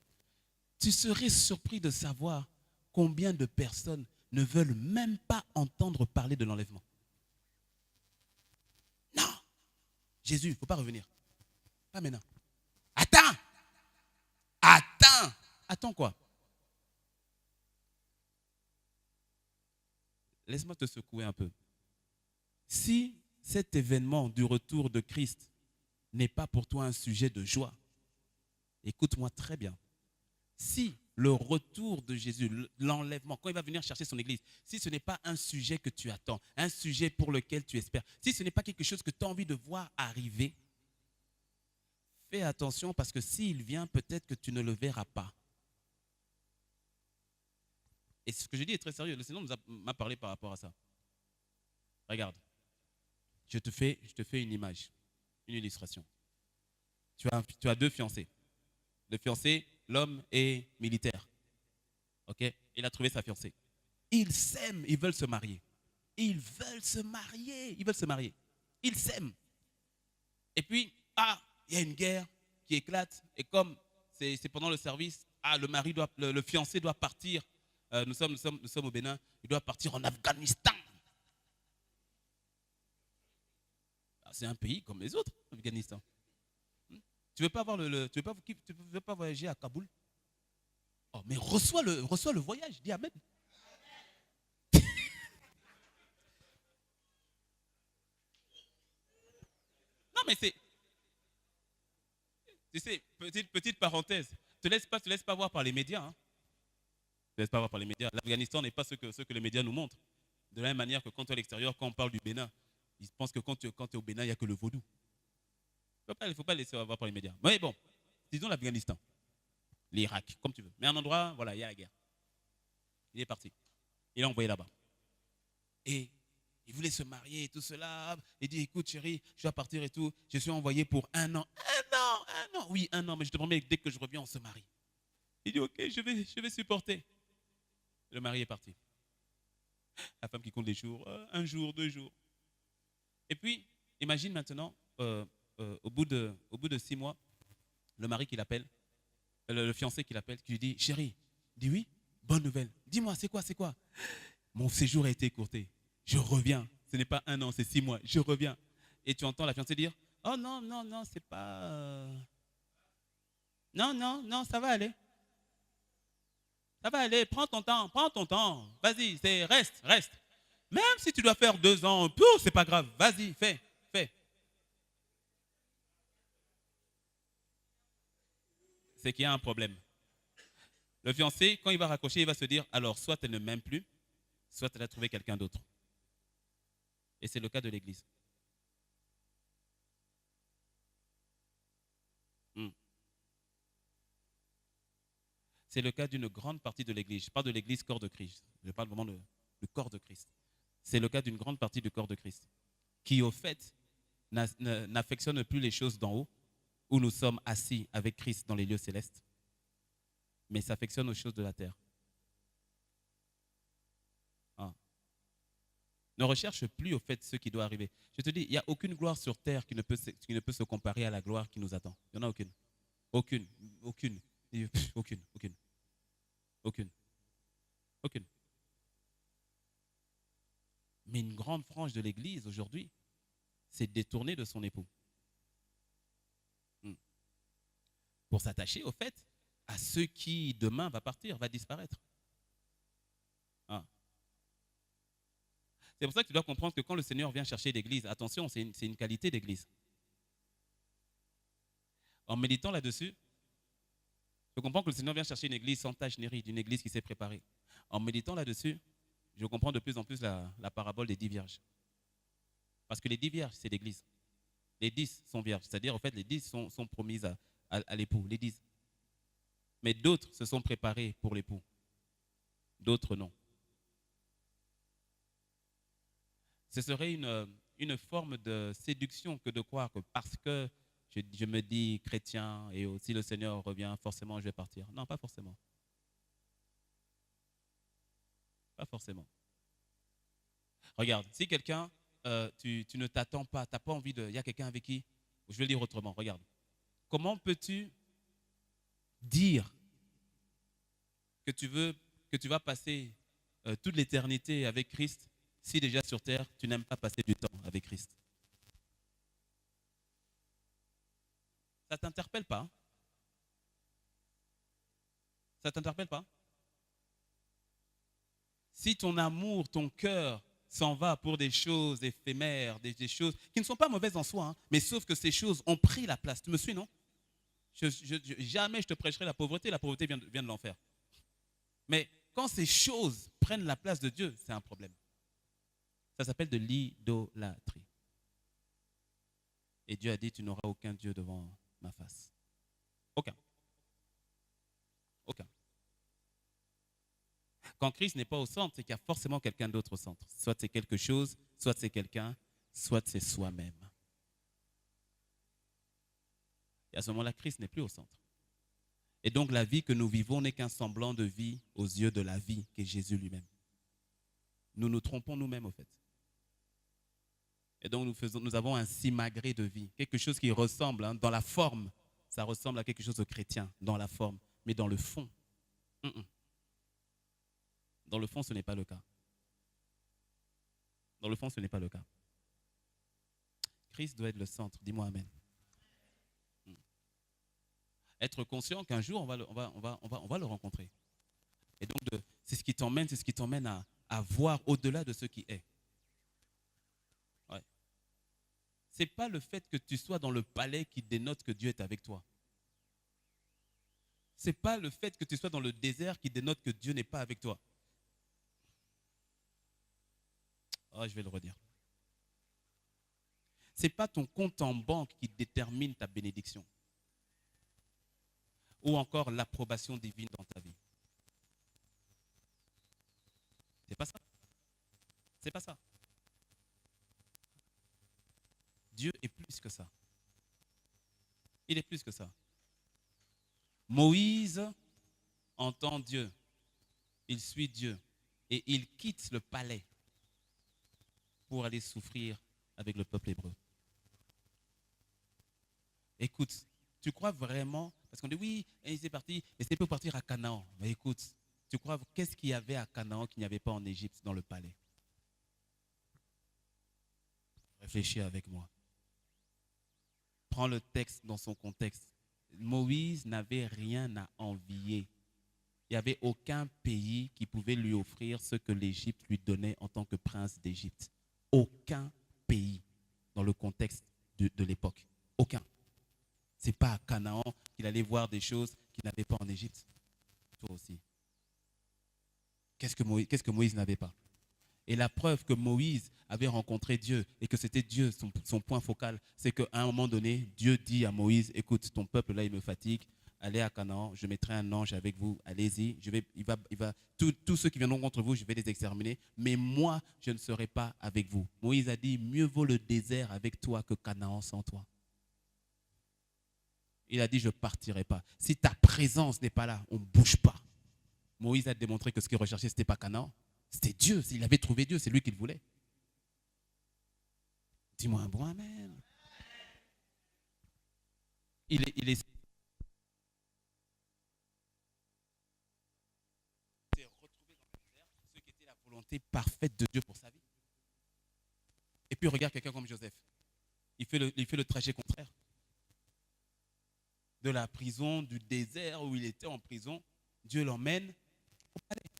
Tu serais surpris de savoir combien de personnes ne veulent même pas entendre parler de l'enlèvement. Non, Jésus, il ne faut pas revenir. Pas maintenant. Attends. Attends. Attends quoi? Laisse-moi te secouer un peu. Si cet événement du retour de Christ n'est pas pour toi un sujet de joie, écoute-moi très bien. Si le retour de Jésus, l'enlèvement, quand il va venir chercher son église, si ce n'est pas un sujet que tu attends, un sujet pour lequel tu espères, si ce n'est pas quelque chose que tu as envie de voir arriver, fais attention parce que s'il vient, peut-être que tu ne le verras pas. Et ce que je dis est très sérieux. Le Seigneur m'a parlé par rapport à ça. Regarde, je te fais une image, une illustration. Tu as deux fiancés. Le fiancé, l'homme est militaire. Ok? Il a trouvé sa fiancée. Ils s'aiment, ils veulent se marier. Ils veulent se marier. Ils s'aiment. Et puis, il y a une guerre qui éclate. Et comme c'est pendant le service, le fiancé doit partir. Nous sommes au Bénin. Il doit partir en Afghanistan. C'est un pays comme les autres, l'Afghanistan. Tu veux pas voyager à Kaboul? Oh, mais reçois le voyage, dis Amen. Non, mais c'est, tu sais, petite parenthèse. Te laisse pas voir par les médias. Hein. Te laisse pas voir par les médias. L'Afghanistan n'est pas ce que les médias nous montrent. De la même manière que quand tu es à l'extérieur, quand on parle du Bénin, ils pensent que quand tu es au Bénin, il n'y a que le vaudou. Il ne faut pas laisser voir par les médias. Mais bon, disons l'Afghanistan, l'Irak, comme tu veux. Mais un endroit, voilà, il y a la guerre. Il est parti. Il est envoyé là-bas. Et il voulait se marier et tout cela. Il dit, écoute chérie, je dois partir et tout. Je suis envoyé pour 1 an. 1 an. Oui, 1 an, mais je te promets que dès que je reviens, on se marie. Il dit, ok, je vais supporter. Le mari est parti. La femme qui compte les jours, 1 jour, 2 jours. Et puis, imagine maintenant, au bout de 6 mois, le mari qui l'appelle, le fiancé qui l'appelle, qui lui dit, chérie, dit oui, bonne nouvelle. Dis-moi, c'est quoi? Mon séjour a été écourté. Je reviens. Ce n'est pas 1 an, c'est 6 mois. Je reviens. Et tu entends la fiancée dire, oh non, c'est pas... Non, ça va aller. Ça va aller, prends ton temps. Vas-y, reste. Même si tu dois faire 2 ans, c'est pas grave. Vas-y, fais. C'est qu'il y a un problème. Le fiancé, quand il va raccrocher, il va se dire, alors, soit elle ne m'aime plus, soit elle a trouvé quelqu'un d'autre. Et c'est le cas de l'Église. C'est le cas d'une grande partie de l'Église. Je parle de l'Église corps de Christ. Je parle vraiment du corps de Christ. C'est le cas d'une grande partie du corps de Christ qui, au fait, n'affectionne plus les choses d'en haut, où nous sommes assis avec Christ dans les lieux célestes, mais s'affectionne aux choses de la terre. Ah. Ne recherche plus, au fait, ce qui doit arriver. Je te dis, il n'y a aucune gloire sur terre qui ne peut se comparer à la gloire qui nous attend. Il n'y en a aucune. Aucune. Mais une grande frange de l'Église aujourd'hui s'est détournée de son époux. Pour s'attacher au fait à ceux qui demain va partir, va disparaître. Ah. C'est pour ça que tu dois comprendre que quand le Seigneur vient chercher l'Église, attention, c'est une qualité d'Église. En méditant là-dessus, je comprends que le Seigneur vient chercher une église sans tache ni ride, une église qui s'est préparée. En méditant là-dessus, je comprends de plus en plus la parabole des 10 vierges. Parce que les 10 vierges, c'est l'église. Les 10 sont vierges, c'est-à-dire, en fait, les 10 sont promises à l'époux, les 10. Mais d'autres se sont préparés pour l'époux. D'autres non. Ce serait une forme de séduction que de croire que parce que je me dis chrétien et aussi le Seigneur revient, forcément je vais partir. Non, pas forcément. Pas forcément. Regarde, si quelqu'un, tu ne t'attends pas, tu n'as pas envie de... Il y a quelqu'un avec qui... Je vais le dire autrement, regarde. Comment peux-tu dire que tu vas passer toute l'éternité avec Christ si déjà sur terre, tu n'aimes pas passer du temps avec Christ? Ça ne t'interpelle pas? Ça ne t'interpelle pas? Si ton amour, ton cœur s'en va pour des choses éphémères, des choses qui ne sont pas mauvaises en soi, hein, mais sauf que ces choses ont pris la place. Tu me suis, non? Jamais je te prêcherai la pauvreté vient de l'enfer. Mais quand ces choses prennent la place de Dieu, c'est un problème. Ça s'appelle de l'idolâtrie. Et Dieu a dit, tu n'auras aucun Dieu devant ma face. Aucun. Aucun. Quand Christ n'est pas au centre, c'est qu'il y a forcément quelqu'un d'autre au centre. Soit c'est quelque chose, soit c'est quelqu'un, soit c'est soi-même. Et à ce moment-là, Christ n'est plus au centre. Et donc la vie que nous vivons n'est qu'un semblant de vie aux yeux de la vie qu'est Jésus lui-même. Nous nous trompons nous-mêmes au fait. Et donc nous avons un simagrée de vie, quelque chose qui ressemble, hein, dans la forme, ça ressemble à quelque chose de chrétien, dans la forme, mais dans le fond. Dans le fond, ce n'est pas le cas. Dans le fond, ce n'est pas le cas. Christ doit être le centre. Dis-moi amen. Être conscient qu'un jour, on va le rencontrer. Et donc, c'est ce qui t'emmène à voir au-delà de ce qui est. Ouais. Ce n'est pas le fait que tu sois dans le palais qui dénote que Dieu est avec toi. Ce n'est pas le fait que tu sois dans le désert qui dénote que Dieu n'est pas avec toi. Oh, je vais le redire. Ce n'est pas ton compte en banque qui détermine ta bénédiction. Ou encore l'approbation divine dans ta vie. C'est pas ça. C'est pas ça. Dieu est plus que ça. Il est plus que ça. Moïse entend Dieu. Il suit Dieu. Et il quitte le palais pour aller souffrir avec le peuple hébreu. Écoute, tu crois vraiment, parce qu'on dit oui, et c'est parti, et c'est pour partir à Canaan. Mais écoute, tu crois, qu'est-ce qu'il y avait à Canaan qu'il n'y avait pas en Égypte, dans le palais? Réfléchis avec moi. Prends le texte dans son contexte. Moïse n'avait rien à envier. Il n'y avait aucun pays qui pouvait lui offrir ce que l'Égypte lui donnait en tant que prince d'Égypte. Aucun pays dans le contexte de l'époque. Aucun. Ce n'est pas à Canaan qu'il allait voir des choses qu'il n'avait pas en Égypte. Toi aussi. Qu'est-ce que Moïse n'avait pas? Et la preuve que Moïse avait rencontré Dieu et que c'était Dieu son point focal, c'est qu'à un moment donné, Dieu dit à Moïse, écoute, ton peuple là, il me fatigue, allez à Canaan, je mettrai un ange avec vous, allez-y, tous ceux qui viendront contre vous, je vais les exterminer, mais moi, je ne serai pas avec vous. Moïse a dit, mieux vaut le désert avec toi que Canaan sans toi. Il a dit, je ne partirai pas. Si ta présence n'est pas là, on ne bouge pas. Moïse a démontré que ce qu'il recherchait, ce n'était pas Canaan, c'était Dieu. Il avait trouvé Dieu, c'est lui qu'il voulait. Dis-moi un bon amen. Il est retrouvé dans le désert ce qui était la volonté parfaite de Dieu pour sa vie. Et puis regarde quelqu'un comme Joseph. Il fait le trajet contraire. De la prison, du désert où il était en prison, Dieu l'emmène au palais.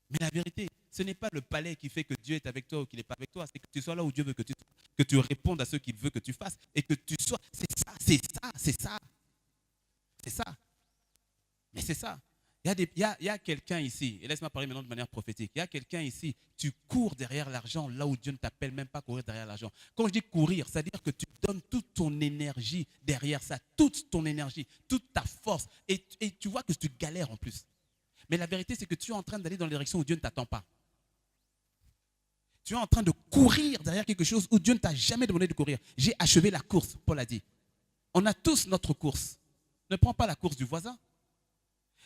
Mais la vérité, ce n'est pas le palais qui fait que Dieu est avec toi ou qu'il n'est pas avec toi. C'est que tu sois là où Dieu veut que tu sois. Que tu répondes à ce qu'il veut que tu fasses. Et que tu sois. C'est ça. C'est ça. Mais c'est ça. Il y a quelqu'un ici, et laisse-moi parler maintenant de manière prophétique. Il y a quelqu'un ici, tu cours derrière l'argent là où Dieu ne t'appelle même pas à courir derrière l'argent. Quand je dis courir, c'est-à-dire que tu donnes toute ton énergie derrière ça, toute ton énergie, toute ta force. Et tu vois que tu galères en plus. Mais la vérité, c'est que tu es en train d'aller dans la direction où Dieu ne t'attend pas. Tu es en train de courir derrière quelque chose où Dieu ne t'a jamais demandé de courir. J'ai achevé la course, Paul a dit. On a tous notre course. Ne prends pas la course du voisin.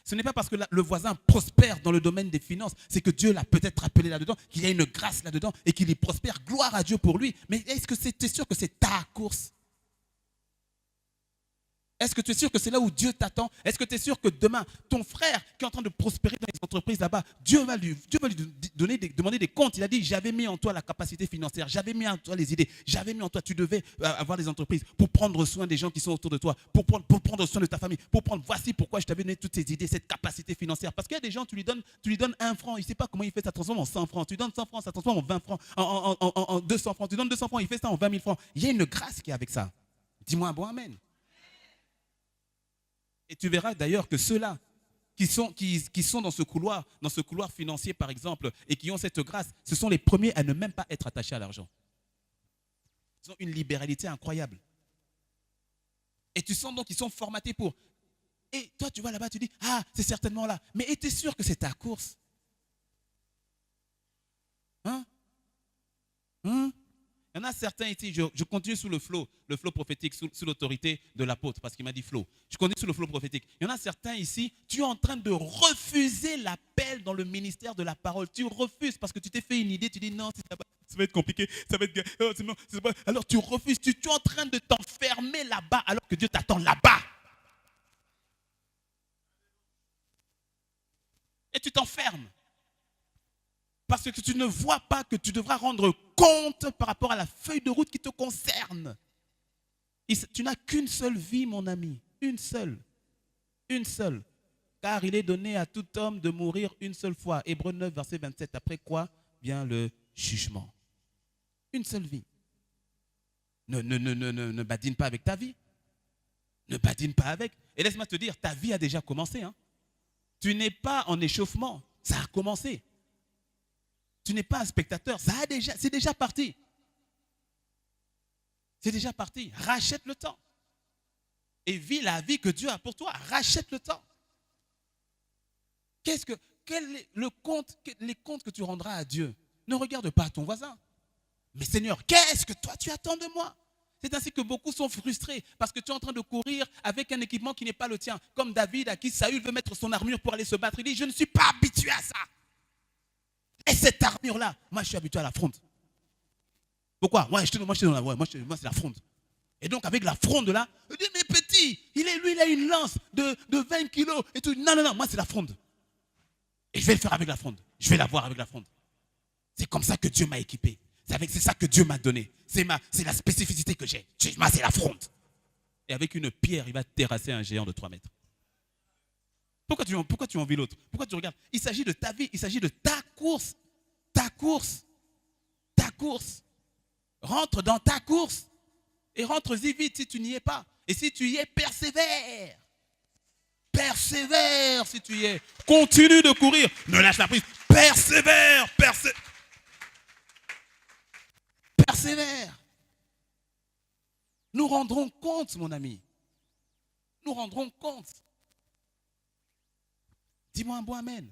Ce n'est pas parce que le voisin prospère dans le domaine des finances, c'est que Dieu l'a peut-être appelé là-dedans, qu'il y a une grâce là-dedans et qu'il y prospère. Gloire à Dieu pour lui. Mais est-ce que tu es sûr que c'est ta course? Est-ce que tu es sûr que c'est là où Dieu t'attend? Est-ce que tu es sûr que demain, ton frère qui est en train de prospérer dans les entreprises là-bas, Dieu va lui demander des comptes. Il a dit, j'avais mis en toi la capacité financière, j'avais mis en toi les idées, j'avais mis en toi, tu devais avoir des entreprises pour prendre soin des gens qui sont autour de toi, pour prendre soin de ta famille, voici pourquoi je t'avais donné toutes ces idées, cette capacité financière. Parce qu'il y a des gens, tu lui donnes 1 franc, il ne sait pas comment il fait, ça transforme en 100 francs. Tu lui donnes 100 francs, ça transforme en 20 francs, en 200 francs. Tu lui donnes 200 francs, il fait ça en 20 000 francs. Il y a une grâce qui est avec ça. Dis-moi un bon amen. Et tu verras d'ailleurs que ceux-là qui sont dans ce couloir financier par exemple, et qui ont cette grâce, ce sont les premiers à ne même pas être attachés à l'argent. Ils ont une libéralité incroyable. Et tu sens donc qu'ils sont formatés pour. Et toi tu vas là-bas, tu dis, ah c'est certainement là. Mais es-tu sûr que c'est ta course? Hein? Il y en a certains ici, je continue sous le flow prophétique, sous l'autorité de l'apôtre, parce qu'il m'a dit flow. Je continue sous le flow prophétique. Il y en a certains ici, tu es en train de refuser l'appel dans le ministère de la parole. Tu refuses parce que tu t'es fait une idée, tu dis non, ça va être compliqué, ça va être. Alors tu refuses, tu es en train de t'enfermer là-bas alors que Dieu t'attend là-bas. Et tu t'enfermes. Parce que tu ne vois pas que tu devras rendre compte par rapport à la feuille de route qui te concerne. Tu n'as qu'une seule vie, mon ami. Une seule. Une seule. Car il est donné à tout homme de mourir une seule fois. Hébreux 9, verset 27. Après quoi vient le jugement. Une seule vie. Ne badine pas avec ta vie. Ne badine pas avec. Et laisse-moi te dire, ta vie a déjà commencé. Hein. Tu n'es pas en échauffement. Ça a commencé. Tu n'es pas un spectateur, c'est déjà parti. C'est déjà parti. Rachète le temps. Et vis la vie que Dieu a pour toi. Rachète le temps. Quel est les comptes que tu rendras à Dieu? Ne regarde pas ton voisin. Mais Seigneur, qu'est-ce que toi tu attends de moi? C'est ainsi que beaucoup sont frustrés parce que tu es en train de courir avec un équipement qui n'est pas le tien. Comme David à qui Saül veut mettre son armure pour aller se battre. Il dit, je ne suis pas habitué à ça. Et cette armure-là, moi je suis habitué à la fronde. Pourquoi? Moi c'est la fronde. Et donc avec la fronde là, il dit, mais petit, il a une lance de 20 kilos et tout. Non, moi c'est la fronde. Et je vais le faire avec la fronde. Je vais l'avoir avec la fronde. C'est comme ça que Dieu m'a équipé. C'est ça que Dieu m'a donné. C'est la spécificité que j'ai. Moi c'est la fronde. Et avec une pierre, il va terrasser un géant de 3 mètres. Pourquoi tu envies l'autre? Pourquoi tu regardes? Il s'agit de ta vie, il s'agit de ta course. Ta course. Ta course. Rentre dans ta course. Et rentre-y vite si tu n'y es pas. Et si tu y es, persévère. Persévère si tu y es. Continue de courir. Ne lâche la prise. Persévère. Persévère. Nous rendrons compte, mon ami. Nous rendrons compte. Dis-moi un bon amen.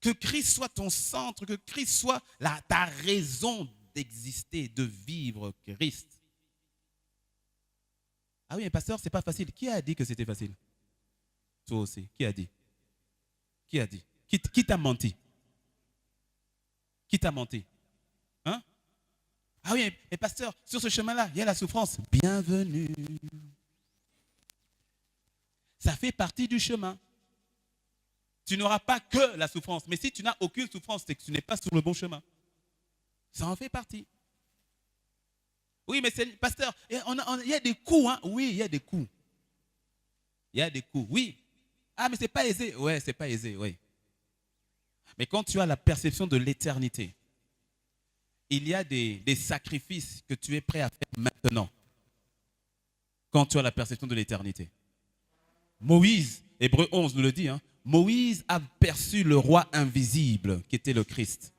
Que Christ soit ton centre, que Christ soit ta raison d'exister, de vivre Christ. Ah oui, mais pasteur, c'est pas facile. Qui a dit que c'était facile? Toi aussi. Qui a dit? Qui a dit? Qui t'a menti? Qui t'a menti? Hein? Ah oui, mais pasteur, sur ce chemin-là, il y a la souffrance. Bienvenue. Ça fait partie du chemin. Tu n'auras pas que la souffrance. Mais si tu n'as aucune souffrance, c'est que tu n'es pas sur le bon chemin. Ça en fait partie. Oui, mais pasteur, il y a des coups. Hein? Oui, il y a des coups. Il y a des coups, oui. Ah, mais c'est pas aisé. Ouais, c'est pas aisé, oui. Mais quand tu as la perception de l'éternité, il y a des sacrifices que tu es prêt à faire maintenant. Quand tu as la perception de l'éternité. Moïse, Hébreux 11 nous le dit, hein, Moïse a perçu le roi invisible qui était le Christ.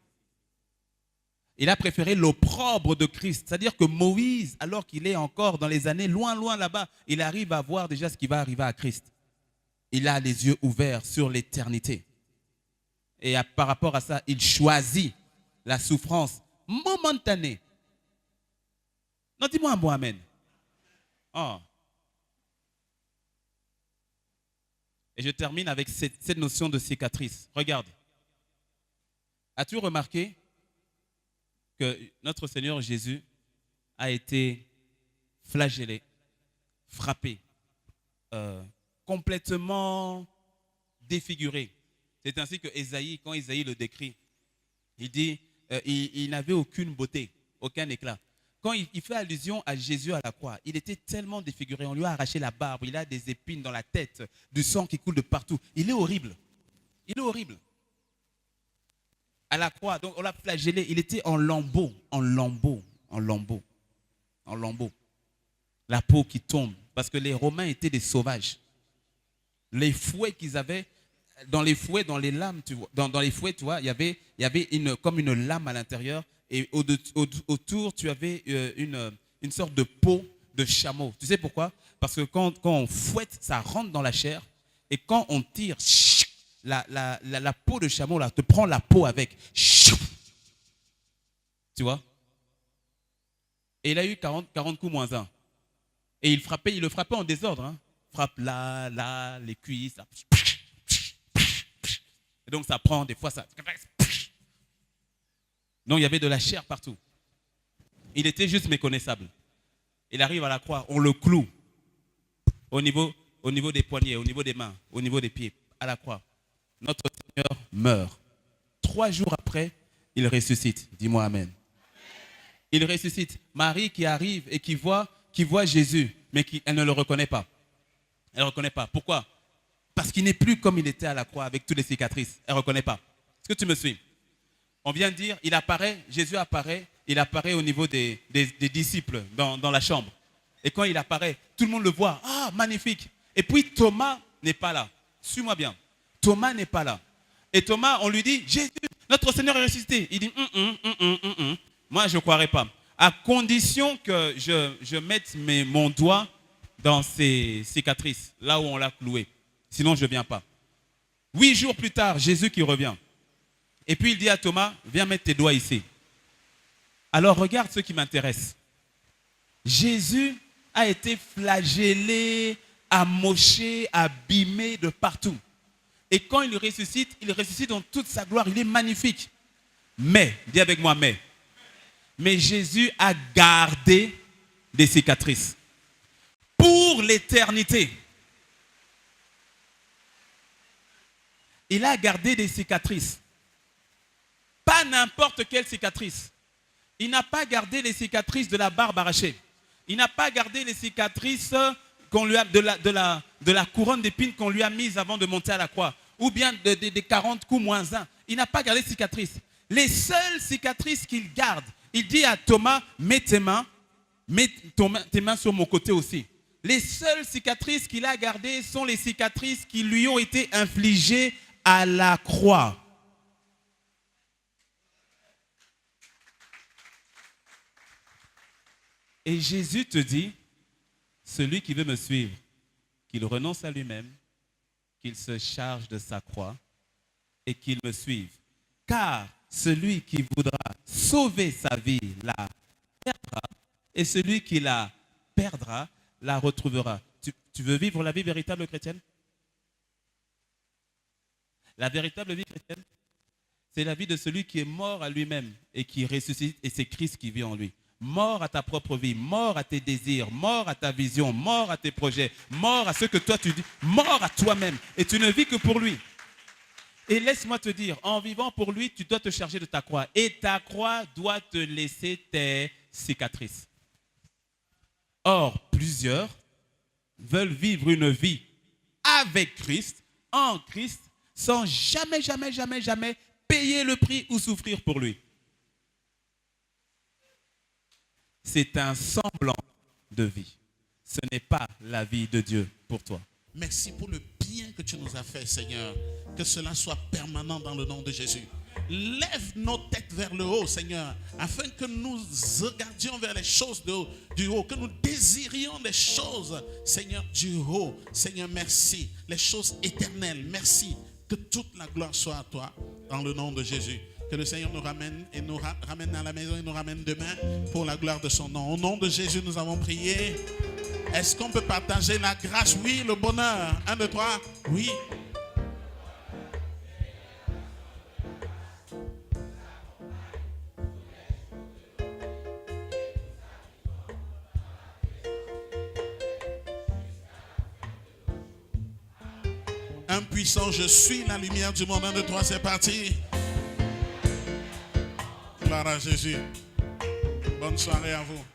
Il a préféré l'opprobre de Christ. C'est-à-dire que Moïse, alors qu'il est encore dans les années loin là-bas, il arrive à voir déjà ce qui va arriver à Christ. Il a les yeux ouverts sur l'éternité. Et par rapport à ça, il choisit la souffrance momentanée. Non, dis-moi un bon amen. Oh. Et je termine avec cette notion de cicatrice. Regarde. As-tu remarqué que notre Seigneur Jésus a été flagellé, frappé, complètement défiguré. C'est ainsi que Ésaïe, quand Ésaïe le décrit, il dit il n'avait aucune beauté, aucun éclat. Quand il fait allusion à Jésus à la croix, il était tellement défiguré, on lui a arraché la barbe, il a des épines dans la tête, du sang qui coule de partout. Il est horrible. Il est horrible. À la croix, donc on l'a flagellé, il était en lambeaux, en lambeaux, en lambeaux, en lambeaux. La peau qui tombe, parce que les Romains étaient des sauvages. Les fouets qu'ils avaient, dans les fouets, dans les lames, tu vois, dans les fouets, tu vois, il y avait comme une lame à l'intérieur, et autour, tu avais une sorte de peau de chameau. Tu sais pourquoi? Parce que quand on fouette, ça rentre dans la chair, et quand on tire, la peau de chameau là te prend la peau avec. Tu vois? Et il a eu 40 coups moins 1. Et il le frappait en désordre. Hein. Frappe là, les cuisses. Là. Et donc ça prend, des fois ça. Donc il y avait de la chair partout. Il était juste méconnaissable. Il arrive à la croix, on le cloue au niveau des poignets, au niveau des mains, au niveau des pieds, à la croix. Notre Seigneur meurt. 3 jours après, il ressuscite. Dis-moi amen. Il ressuscite. Marie qui arrive et qui voit Jésus, mais elle ne le reconnaît pas. Elle ne le reconnaît pas. Pourquoi? Parce qu'il n'est plus comme il était à la croix avec toutes les cicatrices. Elle ne reconnaît pas. Est-ce que tu me suis? On vient de dire, Jésus apparaît, il apparaît au niveau des disciples dans la chambre. Et quand il apparaît, tout le monde le voit. Ah, magnifique. Et puis Thomas n'est pas là. Suis-moi bien. Thomas n'est pas là. Et Thomas, on lui dit, Jésus, notre Seigneur est ressuscité. Il dit, moi je ne croirais pas. À condition que je mette mon doigt dans ses cicatrices, là où on l'a cloué. Sinon, je ne viens pas. 8 jours plus tard, Jésus qui revient. Et puis il dit à Thomas, viens mettre tes doigts ici. Alors regarde ce qui m'intéresse. Jésus a été flagellé, amoché, abîmé de partout. Et quand il ressuscite dans toute sa gloire. Il est magnifique. Mais, dis avec moi, mais Jésus a gardé des cicatrices. Pour l'éternité. Il a gardé des cicatrices. Pas n'importe quelle cicatrice. Il n'a pas gardé les cicatrices de la barbe arrachée. Il n'a pas gardé les cicatrices qu'on lui a, de la couronne d'épines qu'on lui a mise avant de monter à la croix. Ou bien des 40 coups moins 1. Il n'a pas gardé de cicatrices. Les seules cicatrices qu'il garde, il dit à Thomas, mets tes mains sur mon côté aussi. Les seules cicatrices qu'il a gardées sont les cicatrices qui lui ont été infligées à la croix. Et Jésus te dit, celui qui veut me suivre, qu'il renonce à lui-même, qu'il se charge de sa croix et qu'il me suive. Car celui qui voudra sauver sa vie la perdra, et celui qui la perdra la retrouvera. Tu veux vivre la vie véritable chrétienne? La véritable vie chrétienne, c'est la vie de celui qui est mort à lui-même et qui ressuscite, et c'est Christ qui vit en lui. Mort à ta propre vie, mort à tes désirs, mort à ta vision, mort à tes projets, mort à ce que toi tu dis, mort à toi-même. Et tu ne vis que pour lui. Et laisse-moi te dire, en vivant pour lui, tu dois te charger de ta croix. Et ta croix doit te laisser tes cicatrices. Or, plusieurs veulent vivre une vie avec Christ, en Christ, sans jamais payer le prix ou souffrir pour lui. C'est un semblant de vie. Ce n'est pas la vie de Dieu pour toi. Merci pour le bien que tu nous as fait, Seigneur. Que cela soit permanent dans le nom de Jésus. Lève nos têtes vers le haut, Seigneur, afin que nous regardions vers les choses du haut, que nous désirions les choses, Seigneur, du haut. Seigneur, merci. Les choses éternelles, merci. Que toute la gloire soit à toi, dans le nom de Jésus. Que le Seigneur nous ramène et nous ramène à la maison et nous ramène demain pour la gloire de son nom. Au nom de Jésus, nous avons prié. Est-ce qu'on peut partager la grâce? Oui, le bonheur. 1, 2, 3. Oui. Un puissant, je suis la lumière du monde. 1, 2, 3, c'est parti. Gloire à Jésus. Bonne soirée à vous.